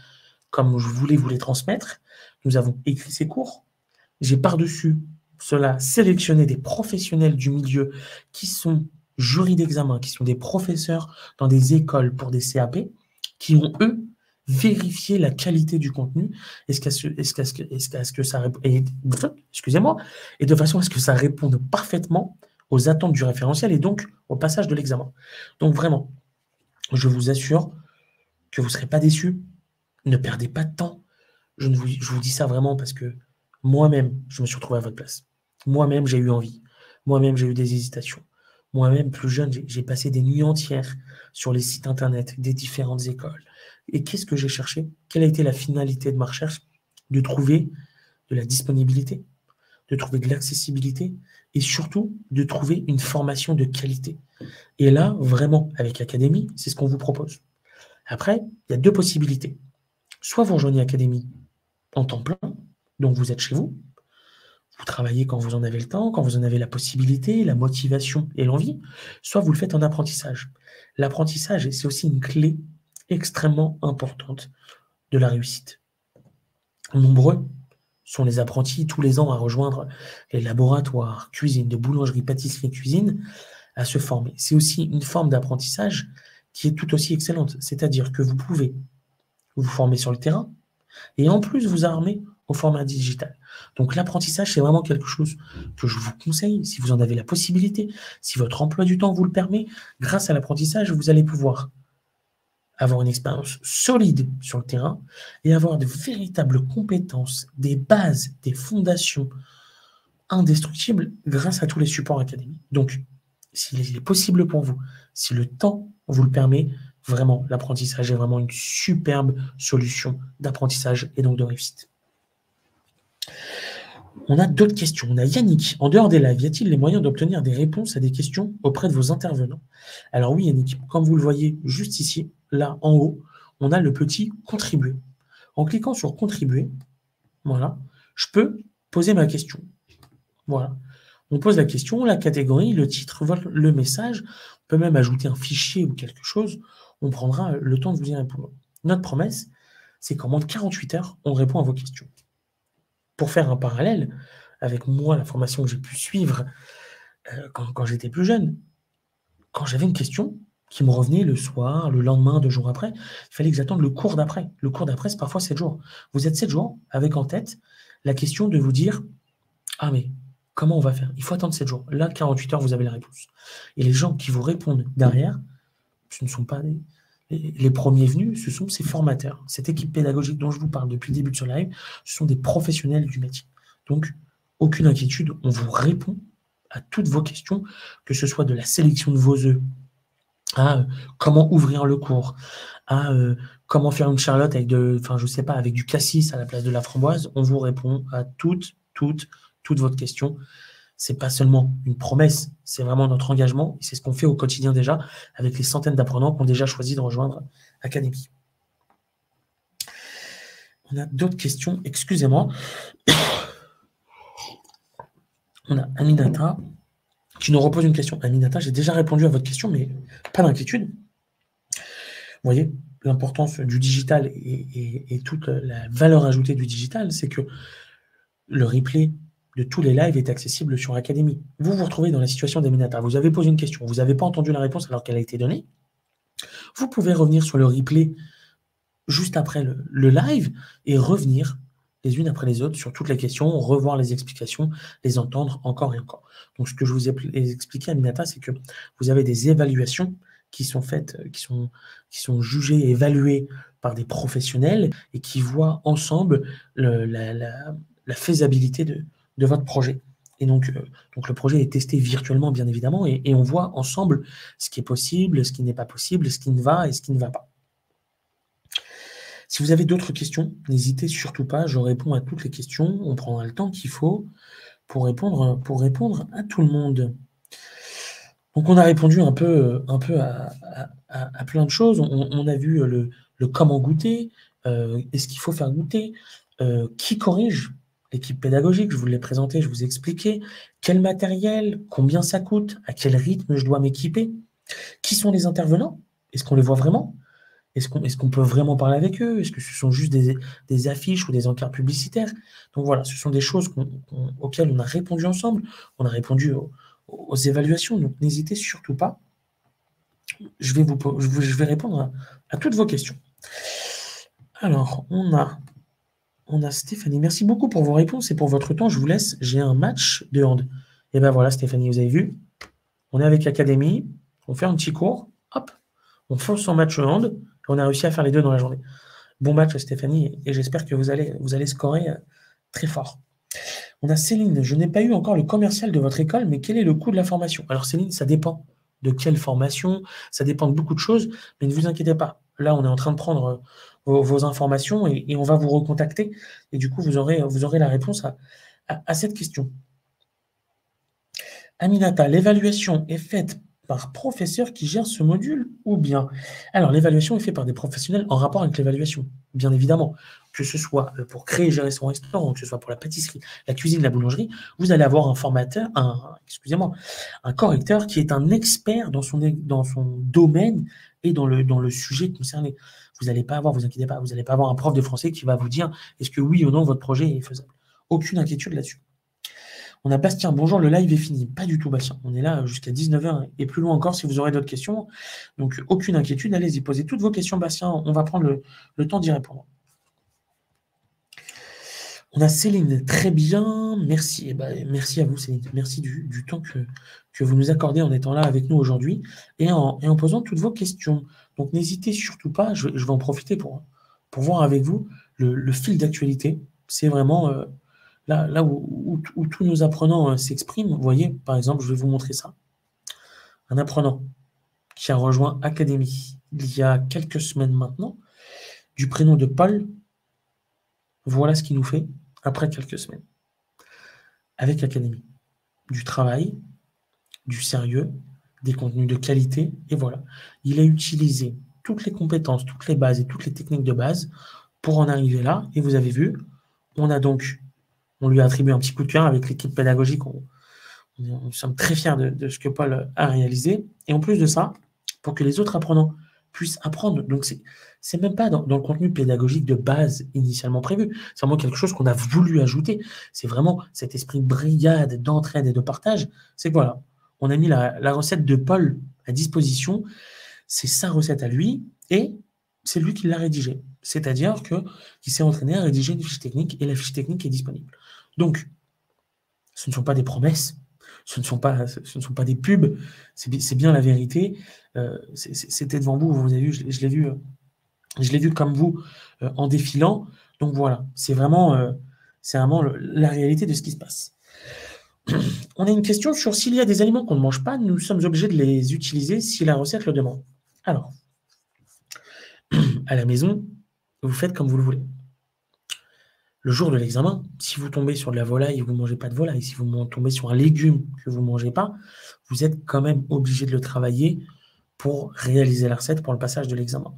comme je voulais vous les transmettre. Nous avons écrit ces cours. J'ai par-dessus cela sélectionné des professionnels du milieu qui sont jurys d'examen, qui sont des professeurs dans des écoles pour des CAP, qui ont, eux, vérifié la qualité du contenu et de façon à ce que ça réponde parfaitement aux attentes du référentiel et donc au passage de l'examen. Donc vraiment, je vous assure que vous ne serez pas déçus. Ne perdez pas de temps. Je vous dis ça vraiment parce que moi-même, je me suis retrouvé à votre place. Moi-même, j'ai eu envie. Moi-même, j'ai eu des hésitations. Moi-même, plus jeune, j'ai passé des nuits entières sur les sites internet des différentes écoles. Et qu'est-ce que j'ai cherché? Quelle a été la finalité de ma recherche? De trouver de la disponibilité, de trouver de l'accessibilité et surtout de trouver une formation de qualité. Et là, vraiment, avec Académie, c'est ce qu'on vous propose. Après, il y a deux possibilités. Soit vous rejoignez Académie en temps plein, donc vous êtes chez vous, vous travaillez quand vous en avez le temps, quand vous en avez la possibilité, la motivation et l'envie, soit vous le faites en apprentissage. L'apprentissage, c'est aussi une clé extrêmement importante de la réussite. Nombreux sont les apprentis tous les ans à rejoindre les laboratoires, cuisine, de boulangerie, pâtisserie, cuisine, à se former. C'est aussi une forme d'apprentissage qui est tout aussi excellente, c'est-à-dire que vous pouvez vous former sur le terrain et en plus vous armer au format digital. Donc l'apprentissage, c'est vraiment quelque chose que je vous conseille, si vous en avez la possibilité, si votre emploi du temps vous le permet, grâce à l'apprentissage, vous allez pouvoir avoir une expérience solide sur le terrain et avoir de véritables compétences, des bases, des fondations indestructibles grâce à tous les supports académiques. Donc, s'il est possible pour vous, si le temps vous le permet, vraiment, l'apprentissage est vraiment une superbe solution d'apprentissage et donc de réussite. On a d'autres questions. On a Yannick. En dehors des lives, y a-t-il les moyens d'obtenir des réponses à des questions auprès de vos intervenants? Alors oui, Yannick, comme vous le voyez juste ici, là en haut, on a le petit contribuer. En cliquant sur contribuer, voilà, je peux poser ma question. Voilà. On pose la question, la catégorie, le titre, le message. On peut même ajouter un fichier ou quelque chose. On prendra le temps de vous y répondre. Notre promesse, c'est qu'en moins de 48 heures, on répond à vos questions. Pour faire un parallèle avec moi, la formation que j'ai pu suivre quand j'étais plus jeune, quand j'avais une question qui me revenait le soir, le lendemain, 2 jours après, il fallait que j'attende le cours d'après. Le cours d'après, c'est parfois 7 jours. Vous êtes 7 jours avec en tête la question de vous dire « Ah mais comment on va faire ?» Il faut attendre 7 jours. Là, 48 heures, vous avez la réponse. Et les gens qui vous répondent derrière, ce ne sont pas les premiers venus, ce sont ces formateurs. Cette équipe pédagogique dont je vous parle depuis le début de ce live, ce sont des professionnels du métier. Donc, aucune inquiétude, on vous répond à toutes vos questions, que ce soit de la sélection de vos œufs, à comment ouvrir le cours, à comment faire une charlotte avec avec du cassis à la place de la framboise. On vous répond à toutes votre questions. C'est pas seulement une promesse, c'est vraiment notre engagement. Et c'est ce qu'on fait au quotidien déjà avec les centaines d'apprenants qui ont déjà choisi de rejoindre Académie. On a d'autres questions, excusez-moi. On a Aminata qui nous repose une question. Aminata, j'ai déjà répondu à votre question, mais pas d'inquiétude. Vous voyez, l'importance du digital et toute la valeur ajoutée du digital, c'est que le replay de tous les lives est accessible sur Académie. Vous vous retrouvez dans la situation d'Aminata. Vous avez posé une question, vous n'avez pas entendu la réponse alors qu'elle a été donnée. Vous pouvez revenir sur le replay juste après le live et revenir les unes après les autres sur toutes les questions, revoir les explications, les entendre encore et encore. Donc, ce que je vous ai expliqué, Aminata, c'est que vous avez des évaluations qui sont faites, qui sont jugées et évaluées par des professionnels et qui voient ensemble la faisabilité de votre projet. Et donc le projet est testé virtuellement, bien évidemment, et on voit ensemble ce qui est possible, ce qui n'est pas possible, ce qui ne va et ce qui ne va pas. Si vous avez d'autres questions, n'hésitez surtout pas, je réponds à toutes les questions, on prendra le temps qu'il faut pour répondre à tout le monde. Donc on a répondu un peu à plein de choses. On a vu le comment goûter, est-ce qu'il faut faire goûter, qui corrige l'équipe pédagogique, je vous l'ai présenté, je vous ai expliqué, quel matériel, combien ça coûte, à quel rythme je dois m'équiper, qui sont les intervenants, est-ce qu'on les voit vraiment? Est-ce qu'on peut vraiment parler avec eux? Est-ce que ce sont juste des affiches ou des encarts publicitaires? Donc voilà, ce sont des choses auxquelles on a répondu ensemble. On a répondu aux évaluations, donc n'hésitez surtout pas. Je vais répondre à toutes vos questions. Alors, on a Stéphanie. Merci beaucoup pour vos réponses et pour votre temps. Je vous laisse. J'ai un match de hand. Et ben voilà, Stéphanie, vous avez vu. On est avec l'Académie. On fait un petit cours. Hop, on fonce en match de hand. Et on a réussi à faire les deux dans la journée. Bon match, Stéphanie, et j'espère que vous allez scorer très fort. On a Céline. Je n'ai pas eu encore le commercial de votre école, mais quel est le coût de la formation? Alors Céline, ça dépend de quelle formation, ça dépend de beaucoup de choses, mais ne vous inquiétez pas. Là, on est en train de prendre vos informations et on va vous recontacter. Et du coup, vous aurez la réponse à cette question. Aminata, l'évaluation est faite par professeur qui gère ce module ou bien? Alors, l'évaluation est faite par des professionnels en rapport avec l'évaluation, bien évidemment. Que ce soit pour créer et gérer son restaurant, que ce soit pour la pâtisserie, la cuisine, la boulangerie, vous allez avoir un formateur, un correcteur qui est un expert dans son domaine et dans le sujet concerné. Vous n'allez pas avoir, vous inquiétez pas, vous n'allez pas avoir un prof de français qui va vous dire est-ce que oui ou non votre projet est faisable. Aucune inquiétude là-dessus. On a Bastien, bonjour, le live est fini. Pas du tout, Bastien. On est là jusqu'à 19h et plus loin encore si vous aurez d'autres questions. Donc, aucune inquiétude, allez-y, posez toutes vos questions, Bastien. On va prendre le temps d'y répondre. On a Céline, très bien, merci. Eh ben, merci à vous, Céline. Merci du temps que vous nous accordez en étant là avec nous aujourd'hui et en posant toutes vos questions. Donc, n'hésitez surtout pas, je vais en profiter pour voir avec vous le fil d'actualité. C'est vraiment là où tous nos apprenants s'expriment. Vous voyez, par exemple, je vais vous montrer ça. un apprenant qui a rejoint Académie il y a quelques semaines maintenant, du prénom de Paul. Voilà ce qu'il nous fait après quelques semaines. Avec Académie. Du travail, du sérieux, des contenus de qualité, et voilà. Il a utilisé toutes les compétences, toutes les bases et toutes les techniques de base pour en arriver là, et vous avez vu, on lui a attribué un petit coup de cœur avec l'équipe pédagogique, nous sommes très fiers de ce que Paul a réalisé, et en plus de ça, pour que les autres apprenants puissent apprendre, donc c'est même pas dans le contenu pédagogique de base initialement prévu, c'est vraiment quelque chose qu'on a voulu ajouter, c'est vraiment cet esprit de brigade, d'entraide et de partage, c'est que voilà, on a mis la recette de Paul à disposition, c'est sa recette à lui, et c'est lui qui l'a rédigée. C'est-à-dire qu'il s'est entraîné à rédiger une fiche technique, et la fiche technique est disponible. Donc, ce ne sont pas des promesses, ce ne sont pas des pubs, c'est bien la vérité. C'était devant vous, vous avez vu, je l'ai vu comme vous en défilant. Donc voilà, c'est vraiment la réalité de ce qui se passe. On a une question sur s'il y a des aliments qu'on ne mange pas, nous sommes obligés de les utiliser si la recette le demande. Alors, à la maison, vous faites comme vous le voulez. Le jour de l'examen, si vous tombez sur de la volaille et vous ne mangez pas de volaille, si vous tombez sur un légume que vous ne mangez pas, vous êtes quand même obligé de le travailler pour réaliser la recette pour le passage de l'examen.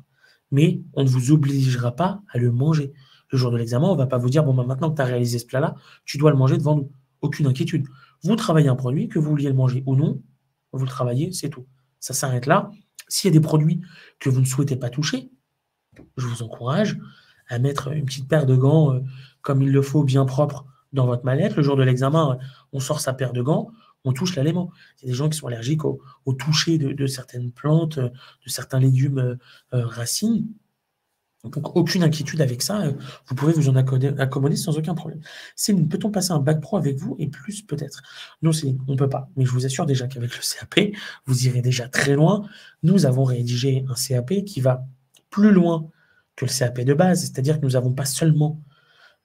Mais on ne vous obligera pas à le manger. Le jour de l'examen, on ne va pas vous dire, bon, maintenant que tu as réalisé ce plat-là, tu dois le manger devant nous. Aucune inquiétude. Vous travaillez un produit, que vous vouliez le manger ou non, vous le travaillez, c'est tout. Ça s'arrête là. S'il y a des produits que vous ne souhaitez pas toucher, je vous encourage à mettre une petite paire de gants comme il le faut, bien propre, dans votre mallette. Le jour de l'examen, on sort sa paire de gants, on touche l'aliment. Il y a des gens qui sont allergiques au toucher de certaines plantes, de certains légumes racines. Donc, aucune inquiétude avec ça. Vous pouvez vous en accommoder sans aucun problème. Céline, peut-on passer un bac pro avec vous et plus peut-être? Non, Céline, on ne peut pas. Mais je vous assure déjà qu'avec le CAP, vous irez déjà très loin. Nous avons rédigé un CAP qui va plus loin que le CAP de base. C'est-à-dire que nous n'avons pas seulement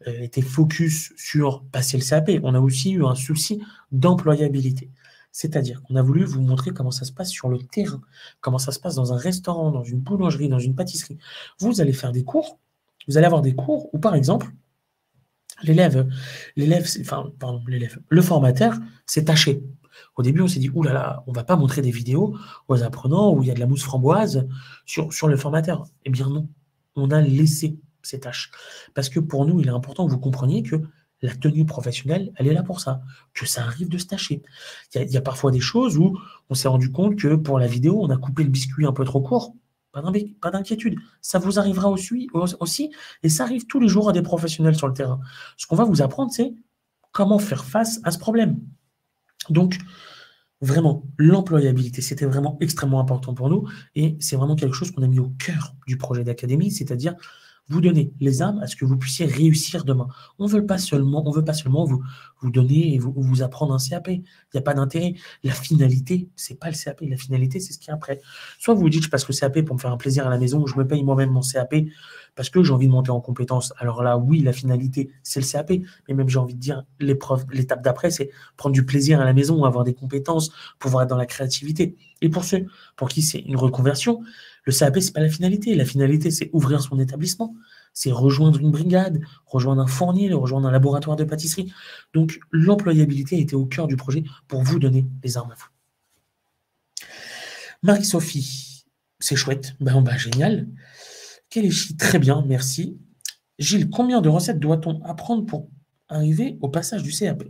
été focus sur passer le CAP. On a aussi eu un souci d'employabilité. C'est-à-dire qu'on a voulu vous montrer comment ça se passe sur le terrain, comment ça se passe dans un restaurant, dans une boulangerie, dans une pâtisserie. Vous allez faire des cours, vous allez avoir des cours où, par exemple, le formateur s'est tâché. Au début, on s'est dit, oulala, on ne va pas montrer des vidéos aux apprenants où il y a de la mousse framboise sur le formateur. Eh bien non, on a laissé ces tâches. Parce que pour nous, il est important que vous compreniez que la tenue professionnelle, elle est là pour ça, que ça arrive de se tâcher. Il y a parfois des choses où on s'est rendu compte que pour la vidéo, on a coupé le biscuit un peu trop court. Pas d'inquiétude. Ça vous arrivera aussi, et ça arrive tous les jours à des professionnels sur le terrain. Ce qu'on va vous apprendre, c'est comment faire face à ce problème. Donc, vraiment, l'employabilité, c'était vraiment extrêmement important pour nous, et c'est vraiment quelque chose qu'on a mis au cœur du projet d'académie, c'est-à-dire vous donner les armes à ce que vous puissiez réussir demain. On ne veut pas seulement vous donner et vous apprendre un CAP. Il n'y a pas d'intérêt. La finalité, ce n'est pas le CAP. La finalité, c'est ce qui est après. Soit vous vous dites, je passe le CAP pour me faire un plaisir à la maison, ou je me paye moi-même mon CAP parce que j'ai envie de monter en compétences. Alors là, oui, la finalité, c'est le CAP. Mais même, j'ai envie de dire, l'étape d'après, c'est prendre du plaisir à la maison, avoir des compétences, pouvoir être dans la créativité. Et pour ceux pour qui c'est une reconversion, le CAP, ce n'est pas la finalité. La finalité, c'est ouvrir son établissement, c'est rejoindre une brigade, rejoindre un fournier, rejoindre un laboratoire de pâtisserie. Donc, l'employabilité était au cœur du projet pour vous donner les armes à vous. Marie-Sophie, c'est chouette. Génial. Kéléchi, très bien, merci. Gilles, combien de recettes doit-on apprendre pour arriver au passage du CAP?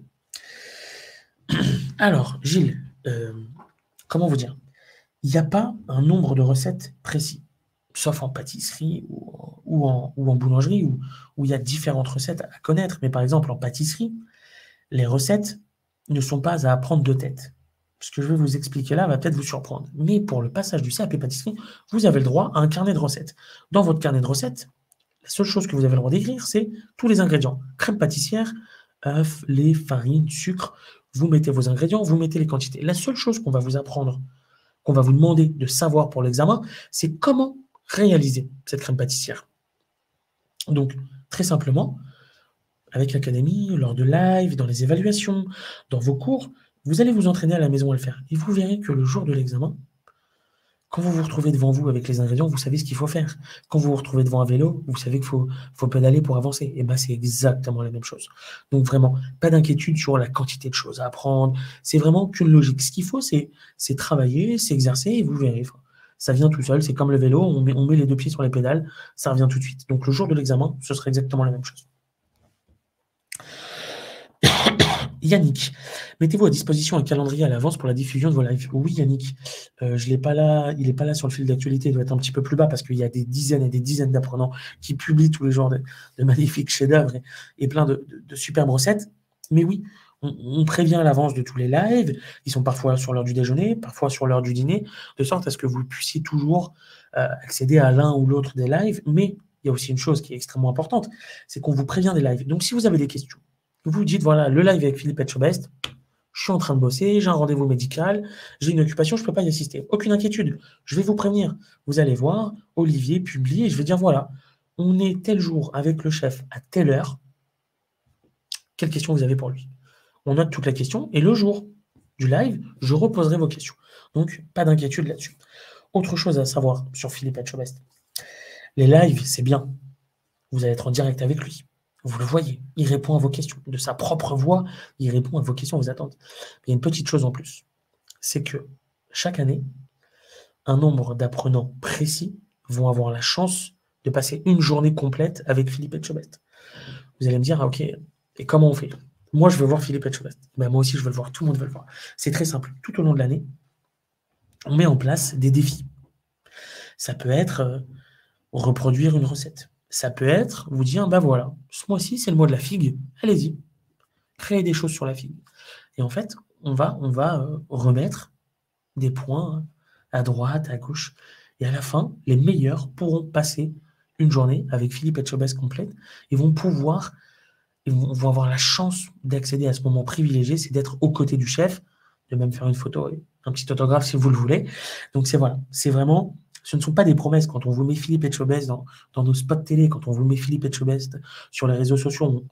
Alors, Gilles, comment vous dire? Il n'y a pas un nombre de recettes précis, sauf en pâtisserie ou en boulangerie, où il y a différentes recettes à connaître. Mais par exemple, en pâtisserie, les recettes ne sont pas à apprendre de tête. Ce que je vais vous expliquer là va peut-être vous surprendre. Mais pour le passage du CAP pâtisserie, vous avez le droit à un carnet de recettes. Dans votre carnet de recettes, la seule chose que vous avez le droit d'écrire, c'est tous les ingrédients. Crème pâtissière, œufs, lait, farine, sucre. Vous mettez vos ingrédients, vous mettez les quantités. La seule chose qu'on va vous apprendre, qu'on va vous demander de savoir pour l'examen, c'est comment réaliser cette crème pâtissière. Donc, très simplement, avec l'académie, lors de live, dans les évaluations, dans vos cours, Vous allez vous entraîner à la maison à le faire. Et vous verrez que le jour de l'examen, quand vous vous retrouvez devant vous avec les ingrédients, vous savez ce qu'il faut faire. Quand vous vous retrouvez devant un vélo, vous savez qu'il faut pédaler pour avancer. Et ben, c'est exactement la même chose. Donc vraiment, pas d'inquiétude sur la quantité de choses à apprendre. C'est vraiment qu'une logique. Ce qu'il faut, c'est travailler, s'exercer et vous verrez. Enfin, ça vient tout seul. C'est comme le vélo. On met les deux pieds sur les pédales. Ça revient tout de suite. Donc le jour de l'examen, ce sera exactement la même chose. Yannick, mettez-vous à disposition un calendrier à l'avance pour la diffusion de vos lives. Oui, Yannick, je l'ai pas là, il n'est pas là sur le fil d'actualité, il doit être un petit peu plus bas parce qu'il y a des dizaines et des dizaines d'apprenants qui publient tous les jours de magnifiques chefs-d'œuvre et plein de superbes recettes. Mais oui, on prévient à l'avance de tous les lives. Ils sont parfois sur l'heure du déjeuner, parfois sur l'heure du dîner, de sorte à ce que vous puissiez toujours accéder à l'un ou l'autre des lives. Mais il y a aussi une chose qui est extrêmement importante, c'est qu'on vous prévient des lives. Donc si vous avez des questions, vous dites, voilà, le live avec Philippe Etchebest, je suis en train de bosser, j'ai un rendez-vous médical, j'ai une occupation, je ne peux pas y assister. Aucune inquiétude, je vais vous prévenir. Vous allez voir, Olivier publie et je vais dire, voilà, on est tel jour avec le chef à telle heure, quelle question vous avez pour lui? On note toute la question et le jour du live, je reposerai vos questions. Donc, pas d'inquiétude là-dessus. Autre chose à savoir sur Philippe Etchebest. Les lives, c'est bien. Vous allez être en direct avec lui. Vous le voyez, il répond à vos questions. De sa propre voix, il répond à vos questions, vos attentes. Mais il y a une petite chose en plus, c'est que chaque année, un nombre d'apprenants précis vont avoir la chance de passer une journée complète avec Philippe Etchebest. Vous allez me dire, ah, ok, et comment on fait? Moi, je veux voir Philippe Etchebest. Ben, moi aussi, je veux le voir. Tout le monde veut le voir. C'est très simple. Tout au long de l'année, on met en place des défis. Ça peut être reproduire une recette. Ça peut être vous dire, ben voilà, ce mois-ci, c'est le mois de la figue. Allez-y, créez des choses sur la figue. Et en fait, on va remettre des points à droite, à gauche. Et à la fin, les meilleurs pourront passer une journée avec Philippe Etchebest complète et vont avoir la chance d'accéder à ce moment privilégié, c'est d'être aux côtés du chef, de même faire une photo et un petit autographe si vous le voulez. Donc c'est voilà, c'est vraiment, ce ne sont pas des promesses. Quand on vous met Philippe Etchebest dans nos spots télé, quand on vous met Philippe Etchebest sur les réseaux sociaux,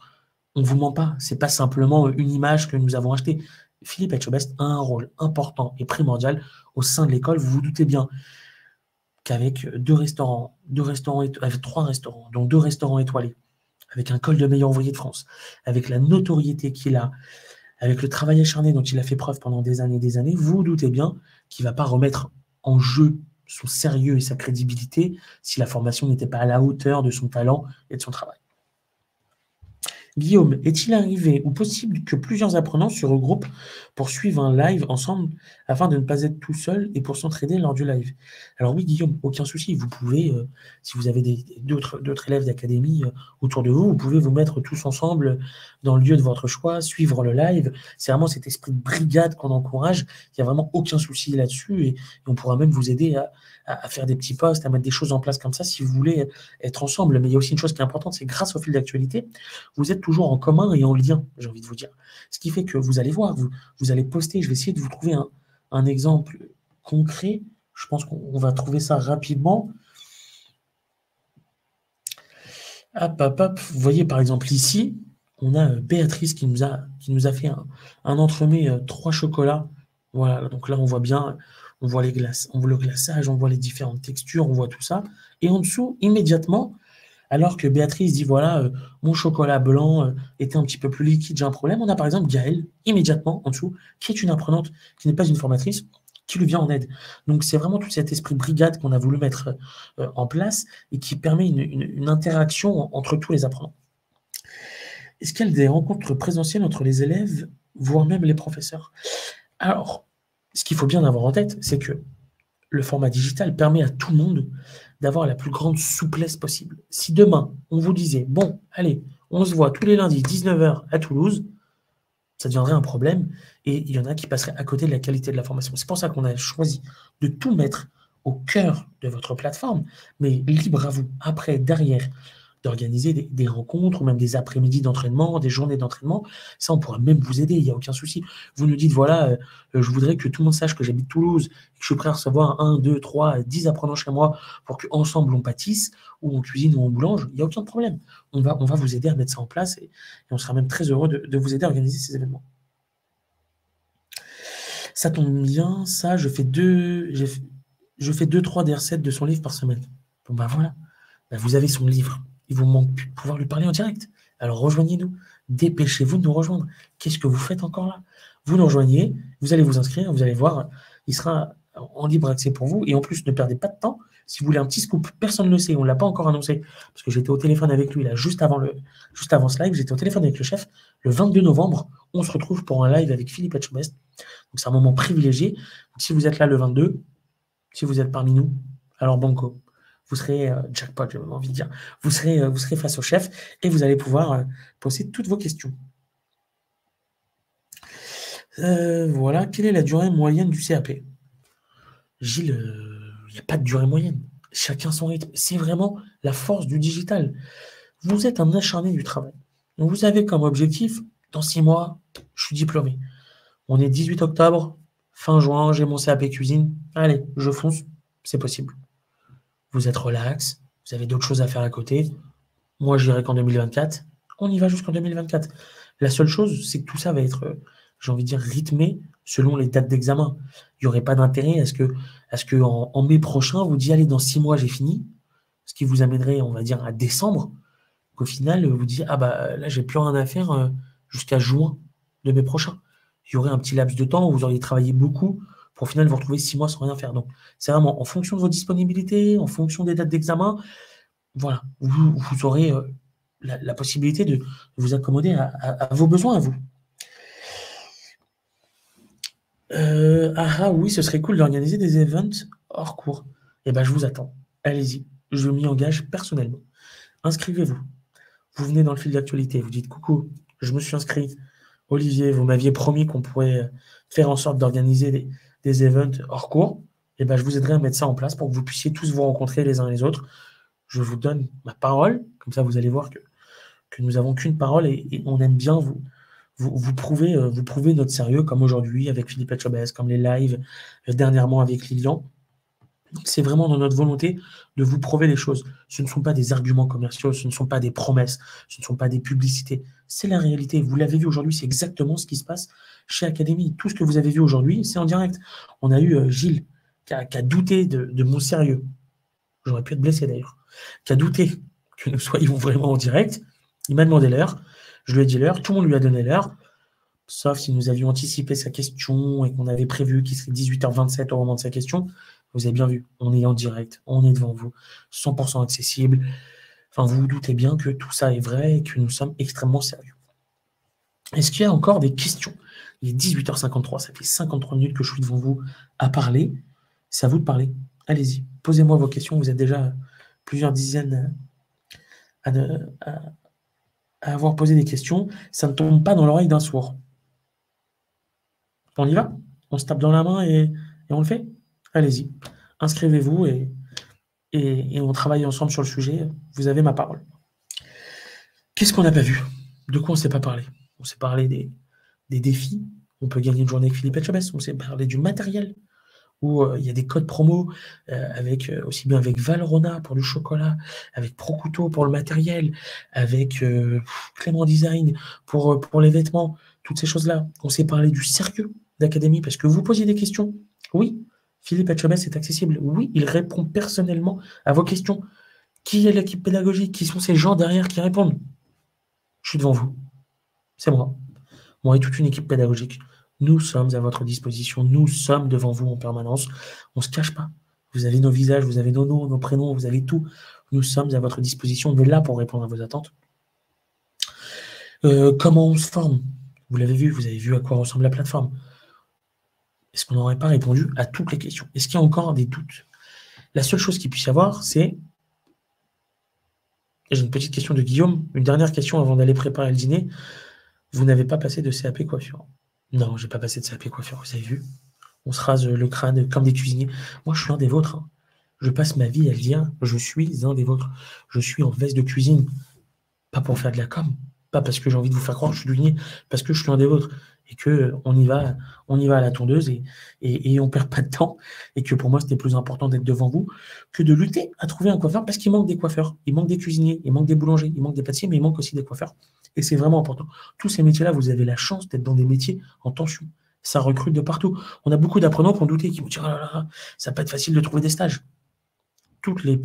on ne vous ment pas. C'est pas simplement une image que nous avons achetée. Philippe Etchebest a un rôle important et primordial au sein de l'école. Vous vous doutez bien qu'avec avec 3 restaurants, dont 2 restaurants étoilés, avec un col de meilleur ouvrier de France, avec la notoriété qu'il a, avec le travail acharné dont il a fait preuve pendant des années, vous vous doutez bien qu'il ne va pas remettre en jeu son sérieux et sa crédibilité si la formation n'était pas à la hauteur de son talent et de son travail. Guillaume, est-il arrivé ou possible que plusieurs apprenants se regroupent pour suivre un live ensemble afin de ne pas être tout seul et pour s'entraider lors du live? Alors oui, Guillaume, aucun souci. Vous pouvez, si vous avez d'autres élèves d'académie autour de vous, vous pouvez vous mettre tous ensemble dans le lieu de votre choix, suivre le live. C'est vraiment cet esprit de brigade qu'on encourage. Il n'y a vraiment aucun souci là-dessus et on pourra même vous aider à faire des petits posts, à mettre des choses en place comme ça si vous voulez être ensemble. Mais il y a aussi une chose qui est importante, c'est grâce au fil d'actualité, vous êtes toujours en commun et en lien, j'ai envie de vous dire. Ce qui fait que vous allez voir, vous allez poster, je vais essayer de vous trouver un exemple concret. Je pense qu'on va trouver ça rapidement. Hop, hop, hop. Vous voyez, par exemple, ici, on a Béatrice qui nous a fait un entremets 3 chocolats. Voilà, donc là, on voit bien, on voit les glaces, on voit le glaçage, on voit les différentes textures, on voit tout ça. Et en dessous, immédiatement, alors que Béatrice dit, voilà, mon chocolat blanc était un petit peu plus liquide, j'ai un problème. On a par exemple Gaëlle, immédiatement en dessous, qui est une apprenante, qui n'est pas une formatrice, qui lui vient en aide. Donc c'est vraiment tout cet esprit brigade qu'on a voulu mettre en place et qui permet une interaction entre tous les apprenants. Est-ce qu'il y a des rencontres présentielles entre les élèves, voire même les professeurs? Alors, ce qu'il faut bien avoir en tête, c'est que le format digital permet à tout le monde d'avoir la plus grande souplesse possible. Si demain, on vous disait, bon, allez, on se voit tous les lundis 19h à Toulouse, ça deviendrait un problème et il y en a qui passeraient à côté de la qualité de la formation. C'est pour ça qu'on a choisi de tout mettre au cœur de votre plateforme, mais libre à vous, après, derrière, d'organiser des rencontres ou même des après-midi d'entraînement, des journées d'entraînement. Ça, on pourra même vous aider, il n'y a aucun souci. Vous nous dites, voilà, je voudrais que tout le monde sache que j'habite Toulouse, que je suis prêt à recevoir 1, 2, 3, 10 apprenants chez moi pour qu'ensemble on pâtisse, ou on cuisine ou on boulange, il n'y a aucun problème. On va vous aider à mettre ça en place et on sera même très heureux de vous aider à organiser ces événements. Ça tombe bien, ça, je fais 2-3 des recettes de son livre par semaine. Bon, bah voilà. Bah, vous avez son livre. Il vous manque plus de pouvoir lui parler en direct. Alors rejoignez-nous. Dépêchez-vous de nous rejoindre. Qu'est-ce que vous faites encore là? Vous nous rejoignez, vous allez vous inscrire, vous allez voir, il sera en libre accès pour vous. Et en plus, ne perdez pas de temps. Si vous voulez un petit scoop, personne ne le sait, on ne l'a pas encore annoncé, parce que j'étais au téléphone avec lui là, juste avant ce live, j'étais au téléphone avec le chef. Le 22 novembre, on se retrouve pour un live avec Philippe Etchebest. Donc c'est un moment privilégié. Donc, si vous êtes là le 22, si vous êtes parmi nous, alors banco. Vous serez jackpot, j'ai même envie de dire. Vous serez face au chef et vous allez pouvoir poser toutes vos questions. Voilà. Quelle est la durée moyenne du CAP? Gilles, il n'y a pas de durée moyenne. Chacun son rythme. C'est vraiment la force du digital. Vous êtes un acharné du travail. Donc vous avez comme objectif, dans 6 mois, je suis diplômé. On est 18 octobre, fin juin, j'ai mon CAP cuisine. Allez, je fonce, c'est possible. Vous êtes relax, vous avez d'autres choses à faire à côté. Moi, je dirais qu'en 2024, on y va jusqu'en 2024. La seule chose, c'est que tout ça va être, j'ai envie de dire, rythmé selon les dates d'examen. Il n'y aurait pas d'intérêt à ce que en mai prochain, vous dites, allez, dans 6 mois, j'ai fini, ce qui vous amènerait, on va dire, à décembre, qu'au final, vous dites, ah bah là, j'ai plus rien à faire jusqu'à juin de mai prochain. Il y aurait un petit laps de temps où vous auriez travaillé beaucoup pour au final vous retrouver 6 mois sans rien faire. Donc, c'est vraiment en fonction de vos disponibilités, en fonction des dates d'examen, voilà, vous aurez la possibilité de vous accommoder à vos besoins à vous. Oui, ce serait cool d'organiser des events hors cours. Eh ben, je vous attends. Allez-y, je m'y engage personnellement. Inscrivez-vous. Vous venez dans le fil d'actualité, vous dites coucou, je me suis inscrit. Olivier, vous m'aviez promis qu'on pourrait faire en sorte d'organiser des events hors cours. Eh ben, je vous aiderai à mettre ça en place pour que vous puissiez tous vous rencontrer les uns les autres. Je vous donne ma parole, comme ça vous allez voir que nous n'avons qu'une parole et on aime bien vous prouver notre sérieux, comme aujourd'hui avec Philippe Etchebest, comme les lives dernièrement avec Lilian. C'est vraiment dans notre volonté de vous prouver les choses. Ce ne sont pas des arguments commerciaux, ce ne sont pas des promesses, ce ne sont pas des publicités. C'est la réalité. Vous l'avez vu aujourd'hui, c'est exactement ce qui se passe chez Académie. Tout ce que vous avez vu aujourd'hui, c'est en direct. On a eu Gilles qui a douté de mon sérieux. J'aurais pu être blessé d'ailleurs. Qui a douté que nous soyons vraiment en direct. Il m'a demandé l'heure. Je lui ai dit l'heure. Tout le monde lui a donné l'heure. Sauf si nous avions anticipé sa question et qu'on avait prévu qu'il serait 18h27 au moment de sa question. Vous avez bien vu, on est en direct, on est devant vous, 100% accessible. Enfin, vous vous doutez bien que tout ça est vrai et que nous sommes extrêmement sérieux. Est-ce qu'il y a encore des questions? Il est 18h53, ça fait 53 minutes que je suis devant vous à parler. C'est à vous de parler. Allez-y, posez-moi vos questions. Vous êtes déjà plusieurs dizaines à avoir posé des questions. Ça ne tombe pas dans l'oreille d'un sourd. On y va? On se tape dans la main et on le fait? Allez-y, inscrivez-vous et on travaille ensemble sur le sujet. Vous avez ma parole. Qu'est-ce qu'on n'a pas vu? De quoi on ne s'est pas parlé? On s'est parlé des défis. On peut gagner une journée avec Philippe Etchebest. On s'est parlé du matériel, où il y a des codes promo, aussi bien avec Valrhona pour du chocolat, avec Procuto pour le matériel, avec Clément Design pour les vêtements, toutes ces choses-là. On s'est parlé du sérieux d'Académie, parce que vous posiez des questions. Oui, Philippe Etchebest est accessible. Oui, il répond personnellement à vos questions. Qui est l'équipe pédagogique? Qui sont ces gens derrière qui répondent? Je suis devant vous. C'est moi. Moi et toute une équipe pédagogique. Nous sommes à votre disposition. Nous sommes devant vous en permanence. On ne se cache pas. Vous avez nos visages, vous avez nos noms, nos prénoms, vous avez tout. Nous sommes à votre disposition. On est là pour répondre à vos attentes. Comment on se forme? Vous l'avez vu, vous avez vu à quoi ressemble la plateforme. Est-ce qu'on n'aurait pas répondu à toutes les questions? Est-ce qu'il y a encore des doutes? La seule chose qu'il puisse y avoir, c'est... J'ai une petite question de Guillaume. Une dernière question avant d'aller préparer le dîner. Vous n'avez pas passé de CAP coiffure? Non, j'ai pas passé de CAP coiffure, vous avez vu? On se rase le crâne comme des cuisiniers. Moi, je suis un des vôtres. Hein. Je passe ma vie à le dire, je suis un des vôtres. Je suis en veste de cuisine. Pas pour faire de la com. Pas parce que j'ai envie de vous faire croire que je suis douanier, parce que je suis un des vôtres. Et qu'on y va à la tondeuse et on perd pas de temps. Et que pour moi, c'était plus important d'être devant vous que de lutter à trouver un coiffeur, parce qu'il manque des coiffeurs, il manque des cuisiniers, il manque des boulangers, il manque des pâtissiers, mais il manque aussi des coiffeurs. Et c'est vraiment important. Tous ces métiers-là, vous avez la chance d'être dans des métiers en tension. Ça recrute de partout. On a beaucoup d'apprenants qui ont douté, qui vont dire: «Oh là là, ça va pas être facile de trouver des stages». Toutes les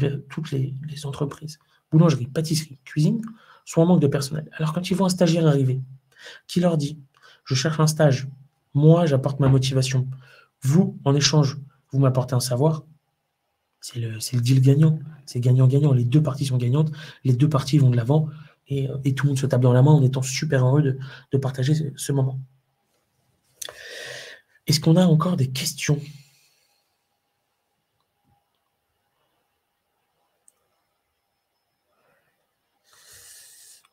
entreprises, boulangerie, pâtisserie, cuisine, sont en manque de personnel. Alors quand ils voient un stagiaire arriver, qui leur dit: «Je cherche un stage, moi j'apporte ma motivation, vous, en échange, vous m'apportez un savoir», c'est le deal gagnant. C'est gagnant-gagnant. Les 2 parties sont gagnantes, les 2 parties vont de l'avant et tout le monde se tape dans la main en étant super heureux de partager ce moment. Est-ce qu'on a encore des questions?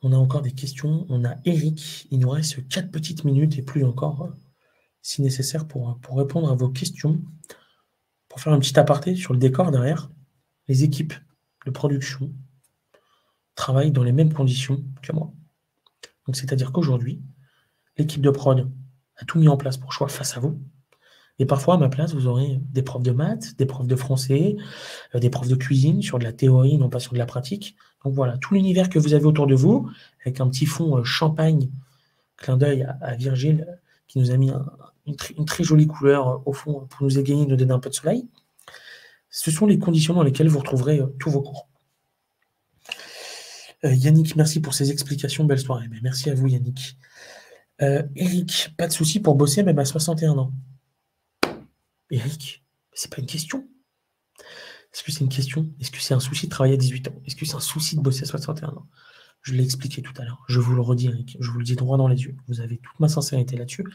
On a encore des questions. On a Eric. Il nous reste 4 petites minutes et plus encore, si nécessaire, pour répondre à vos questions. Pour faire un petit aparté sur le décor derrière, les équipes de production travaillent dans les mêmes conditions que moi. Donc, c'est-à-dire qu'aujourd'hui, l'équipe de prod a tout mis en place pour que je sois face à vous. Et parfois, à ma place, vous aurez des profs de maths, des profs de français, des profs de cuisine sur de la théorie, non pas sur de la pratique. Donc voilà, tout l'univers que vous avez autour de vous, avec un petit fond champagne, clin d'œil à Virgile, qui nous a mis une très jolie couleur au fond pour nous égayer, nous donner un peu de soleil. Ce sont les conditions dans lesquelles vous retrouverez tous vos cours. Yannick, merci pour ces explications. Belle soirée. Mais merci à vous, Yannick. Eric, pas de souci pour bosser même à 61 ans. Eric, c'est pas une question. Est-ce que c'est une question? Est-ce que c'est un souci de travailler à 18 ans? Est-ce que c'est un souci de bosser à 61 ans? Je l'ai expliqué tout à l'heure. Je vous le redis, Eric. Je vous le dis droit dans les yeux. Vous avez toute ma sincérité là-dessus.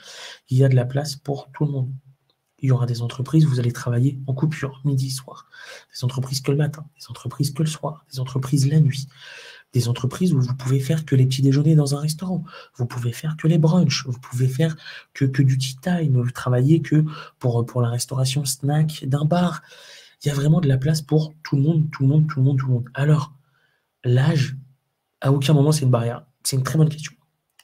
Il y a de la place pour tout le monde. Il y aura des entreprises où vous allez travailler en coupure, midi, soir. Des entreprises que le matin, des entreprises que le soir, des entreprises la nuit. Des entreprises où vous pouvez faire que les petits déjeuners dans un restaurant. Vous pouvez faire que les brunchs. Vous pouvez faire que du tea time. Vous travaillez que pour la restauration snack d'un bar. Il y a vraiment de la place pour tout le monde, tout le monde, tout le monde, tout le monde. Alors, l'âge, à aucun moment, c'est une barrière. C'est une très bonne question.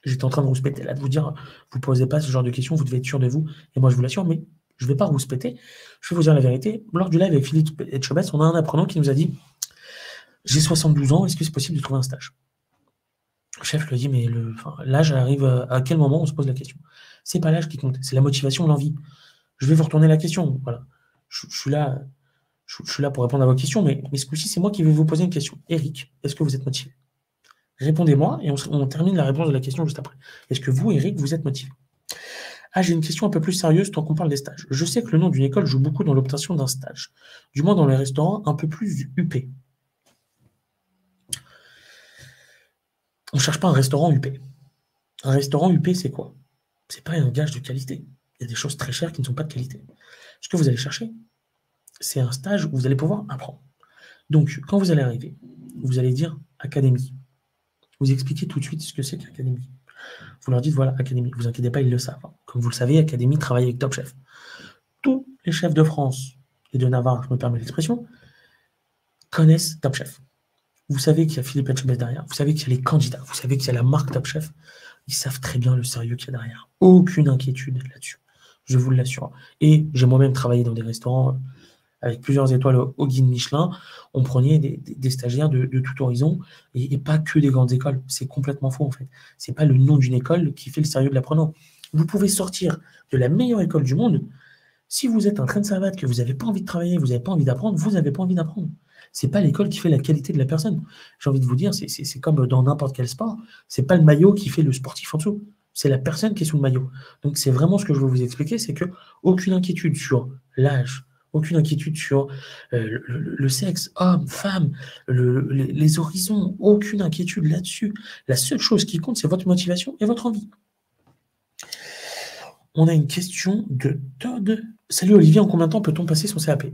J'étais en train de rouspéter là, de vous dire, vous ne posez pas ce genre de questions, vous devez être sûr de vous. Et moi, je vous l'assure, mais je ne vais pas rouspéter. Je vais vous dire la vérité. Lors du live avec Philippe Etchebest, on a un apprenant qui nous a dit: j'ai 72 ans, est-ce que c'est possible de trouver un stage? Le chef lui a dit: mais l'âge arrive à quel moment on se pose la question? C'est pas l'âge qui compte, c'est la motivation, l'envie. Je vais vous retourner la question. Voilà. Je suis là. Je suis là pour répondre à vos questions, mais ce coup-ci, c'est moi qui vais vous poser une question. Eric, est-ce que vous êtes motivé? Répondez-moi et on termine la réponse de la question juste après. Est-ce que vous, Eric, vous êtes motivé? Ah, j'ai une question un peu plus sérieuse tant qu'on parle des stages. Je sais que le nom d'une école joue beaucoup dans l'obtention d'un stage, du moins dans les restaurants un peu plus UP. On ne cherche pas un restaurant UP. Un restaurant UP, c'est quoi? C'est pas un gage de qualité. Il y a des choses très chères qui ne sont pas de qualité. Ce que vous allez chercher, c'est un stage où vous allez pouvoir apprendre. Donc, quand vous allez arriver, vous allez dire académie. Vous expliquez tout de suite ce que c'est qu'académie. Vous leur dites, voilà, académie. Vous inquiétez pas, ils le savent. Comme vous le savez, académie travaille avec Top Chef. Tous les chefs de France et de Navarre, je me permets l'expression, connaissent Top Chef. Vous savez qu'il y a Philippe Etchebest derrière. Vous savez qu'il y a les candidats. Vous savez qu'il y a la marque Top Chef. Ils savent très bien le sérieux qu'il y a derrière. Aucune inquiétude là-dessus. Je vous l'assure. Et j'ai moi-même travaillé dans des restaurants avec plusieurs étoiles au guide Michelin. On prenait des stagiaires de tout horizon et pas que des grandes écoles. C'est complètement faux en fait. C'est pas le nom d'une école qui fait le sérieux de l'apprenant. Vous pouvez sortir de la meilleure école du monde. Si vous êtes un train de savate, que vous n'avez pas envie de travailler, vous n'avez pas envie d'apprendre, vous n'avez pas envie d'apprendre. C'est pas l'école qui fait la qualité de la personne. J'ai envie de vous dire, c'est comme dans n'importe quel sport. C'est pas le maillot qui fait le sportif en dessous. C'est la personne qui est sous le maillot. Donc c'est vraiment ce que je veux vous expliquer, c'est que aucune inquiétude sur l'âge, aucune inquiétude sur le sexe, homme, femme, les horizons, aucune inquiétude là-dessus. La seule chose qui compte, c'est votre motivation et votre envie. On a une question de Todd. Salut Olivier, en combien de temps peut-on passer son CAP?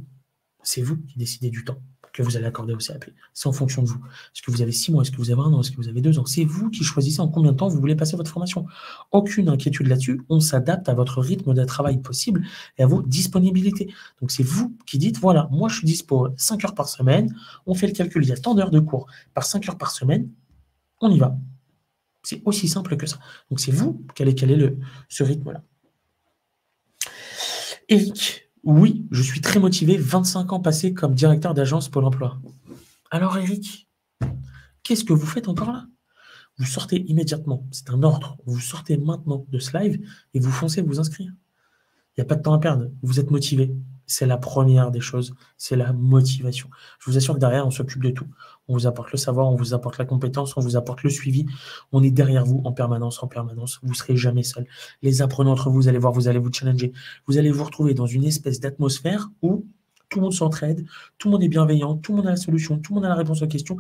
C'est vous qui décidez du temps que vous allez accorder au CAP. C'est en fonction de vous. Est-ce que vous avez 6 mois? Est-ce que vous avez 1 an? Est-ce que vous avez 2 ans? C'est vous qui choisissez en combien de temps vous voulez passer votre formation. Aucune inquiétude là-dessus. On s'adapte à votre rythme de travail possible et à vos disponibilités. Donc, c'est vous qui dites, voilà, moi, je suis dispo 5 heures par semaine. On fait le calcul. Il y a tant d'heures de cours par 5 heures par semaine. On y va. C'est aussi simple que ça. Donc, c'est vous qui allez caler ce rythme-là. Eric, oui, je suis très motivé, 25 ans passés comme directeur d'agence Pôle emploi. Alors Eric, qu'est-ce que vous faites encore là? Vous sortez immédiatement, c'est un ordre, vous sortez maintenant de ce live et vous foncez vous inscrire. Il n'y a pas de temps à perdre. Vous êtes motivé. C'est la première des choses. C'est la motivation. Je vous assure que derrière, on s'occupe de tout. On vous apporte le savoir, on vous apporte la compétence, on vous apporte le suivi. On est derrière vous en permanence, en permanence. Vous ne serez jamais seul. Les apprenants entre vous, vous allez voir, vous allez vous challenger. Vous allez vous retrouver dans une espèce d'atmosphère où tout le monde s'entraide, tout le monde est bienveillant, tout le monde a la solution, tout le monde a la réponse aux questions.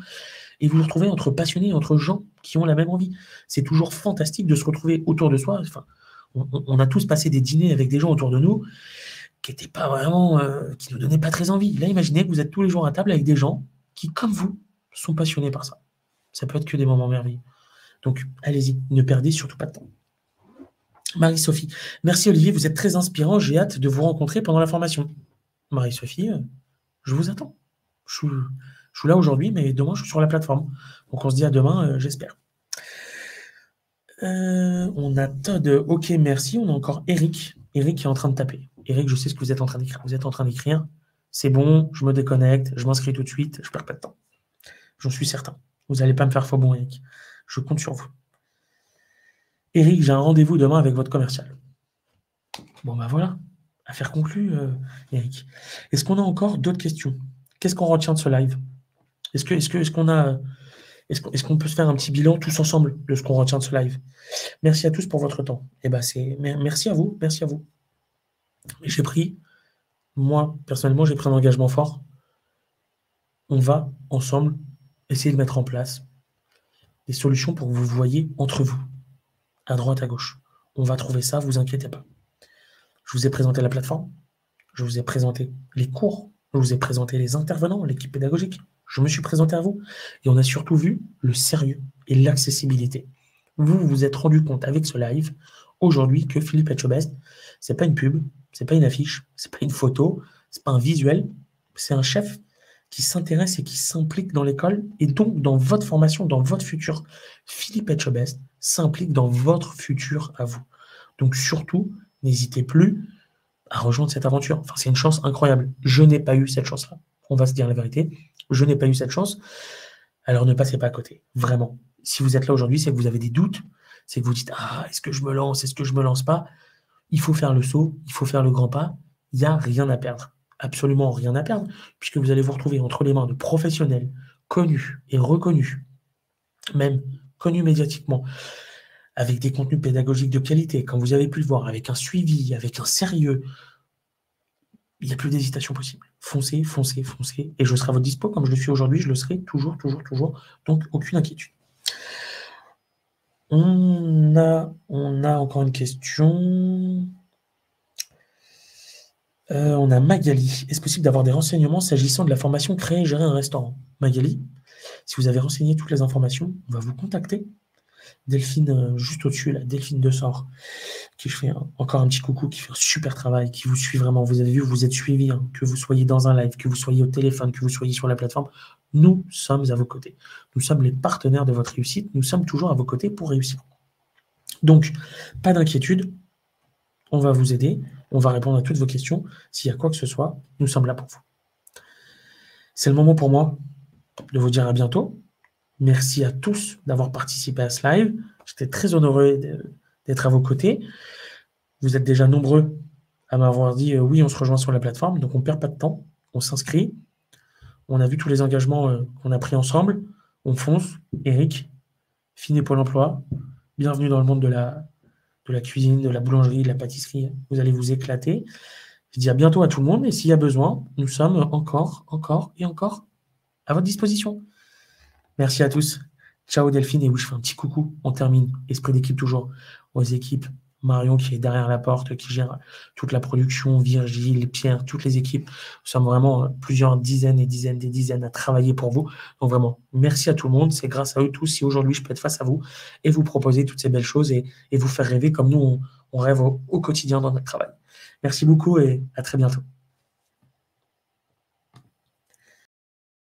Et vous vous retrouvez entre passionnés, entre gens qui ont la même envie. C'est toujours fantastique de se retrouver autour de soi. Enfin, on a tous passé des dîners avec des gens autour de nous qui n'étaient pas vraiment, qui ne nous donnaient pas très envie. Là, imaginez que vous êtes tous les jours à table avec des gens qui, comme vous, sont passionnés par ça. Ça peut être que des moments merveilleux. Donc, allez-y, ne perdez surtout pas de temps. Marie-Sophie. Merci Olivier, vous êtes très inspirant. J'ai hâte de vous rencontrer pendant la formation. Marie-Sophie, je vous attends. Je suis là aujourd'hui, mais demain, je suis sur la plateforme. Donc, on se dit à demain, j'espère. On a Todd. Ok, merci. On a encore Eric. Eric est en train de taper. Eric, je sais ce que vous êtes en train d'écrire. Vous êtes en train d'écrire. C'est bon, je me déconnecte, je m'inscris tout de suite, je ne perds pas de temps. J'en suis certain. Vous n'allez pas me faire faux bon, Eric. Je compte sur vous. Eric, j'ai un rendez-vous demain avec votre commercial. Bon, ben voilà. Affaire conclue, Eric. Est-ce qu'on a encore d'autres questions? Qu'est-ce qu'on retient de ce live? Est-ce qu'on peut se faire un petit bilan tous ensemble de ce qu'on retient de ce live? Merci à tous pour votre temps. Eh ben, merci à vous, merci à vous. Moi, personnellement, j'ai pris un engagement fort. On va ensemble essayer de mettre en place des solutions pour que vous voyez entre vous, à droite, à gauche. On va trouver ça, vous inquiétez pas. Je vous ai présenté la plateforme, je vous ai présenté les cours, je vous ai présenté les intervenants, l'équipe pédagogique. Je me suis présenté à vous et on a surtout vu le sérieux et l'accessibilité. Vous vous êtes rendu compte avec ce live aujourd'hui que Philippe Etchebest, c'est pas une pub, c'est pas une affiche, c'est pas une photo, c'est pas un visuel, c'est un chef qui s'intéresse et qui s'implique dans l'école et donc dans votre formation, dans votre futur. Philippe Etchebest s'implique dans votre futur à vous. Donc surtout, n'hésitez plus à rejoindre cette aventure. Enfin, c'est une chance incroyable. Je n'ai pas eu cette chance-là. On va se dire la vérité. Je n'ai pas eu cette chance. Alors ne passez pas à côté. Vraiment. Si vous êtes là aujourd'hui, c'est que vous avez des doutes. C'est que vous dites, est-ce que je me lance? Est-ce que je me lance pas? Il faut faire le saut. Il faut faire le grand pas. Il n'y a rien à perdre. Absolument rien à perdre, puisque vous allez vous retrouver entre les mains de professionnels connus et reconnus, même connus médiatiquement, avec des contenus pédagogiques de qualité, comme vous avez pu le voir, avec un suivi, avec un sérieux. Il n'y a plus d'hésitation possible. Foncez, foncez, foncez. Et je serai à votre dispo, comme je le suis aujourd'hui, je le serai toujours, toujours, toujours. Donc, aucune inquiétude. On a encore une question. On a Magali. Est-ce possible d'avoir des renseignements s'agissant de la formation créer et gérer un restaurant? Magali, si vous avez renseigné toutes les informations, on va vous contacter. Delphine, juste au-dessus, là, Delphine Dessort, qui fait encore un petit coucou, qui fait un super travail, qui vous suit vraiment. Vous avez vu, vous êtes suivi, hein, que vous soyez dans un live, que vous soyez au téléphone, que vous soyez sur la plateforme. Nous sommes à vos côtés. Nous sommes les partenaires de votre réussite. Nous sommes toujours à vos côtés pour réussir. Donc, pas d'inquiétude. On va vous aider. On va répondre à toutes vos questions. S'il y a quoi que ce soit, nous sommes là pour vous. C'est le moment pour moi de vous dire à bientôt. Merci à tous d'avoir participé à ce live. J'étais très honoré d'être à vos côtés. Vous êtes déjà nombreux à m'avoir dit oui, on se rejoint sur la plateforme. Donc, on ne perd pas de temps. On s'inscrit. On a vu tous les engagements qu'on a pris ensemble. On fonce. Eric, Fine Pôle emploi. Bienvenue dans le monde de la cuisine, de la boulangerie, de la pâtisserie. Vous allez vous éclater. Je dis à bientôt à tout le monde. Et s'il y a besoin, nous sommes encore à votre disposition. Merci à tous. Ciao Delphine. Et oui, je fais un petit coucou. On termine. Esprit d'équipe toujours. Aux équipes. Marion qui est derrière la porte, qui gère toute la production, Virgile, Pierre, toutes les équipes. Nous sommes vraiment plusieurs dizaines et dizaines à travailler pour vous. Donc vraiment, merci à tout le monde. C'est grâce à eux tous si aujourd'hui je peux être face à vous et vous proposer toutes ces belles choses et vous faire rêver comme nous, on rêve au quotidien dans notre travail. Merci beaucoup et à très bientôt.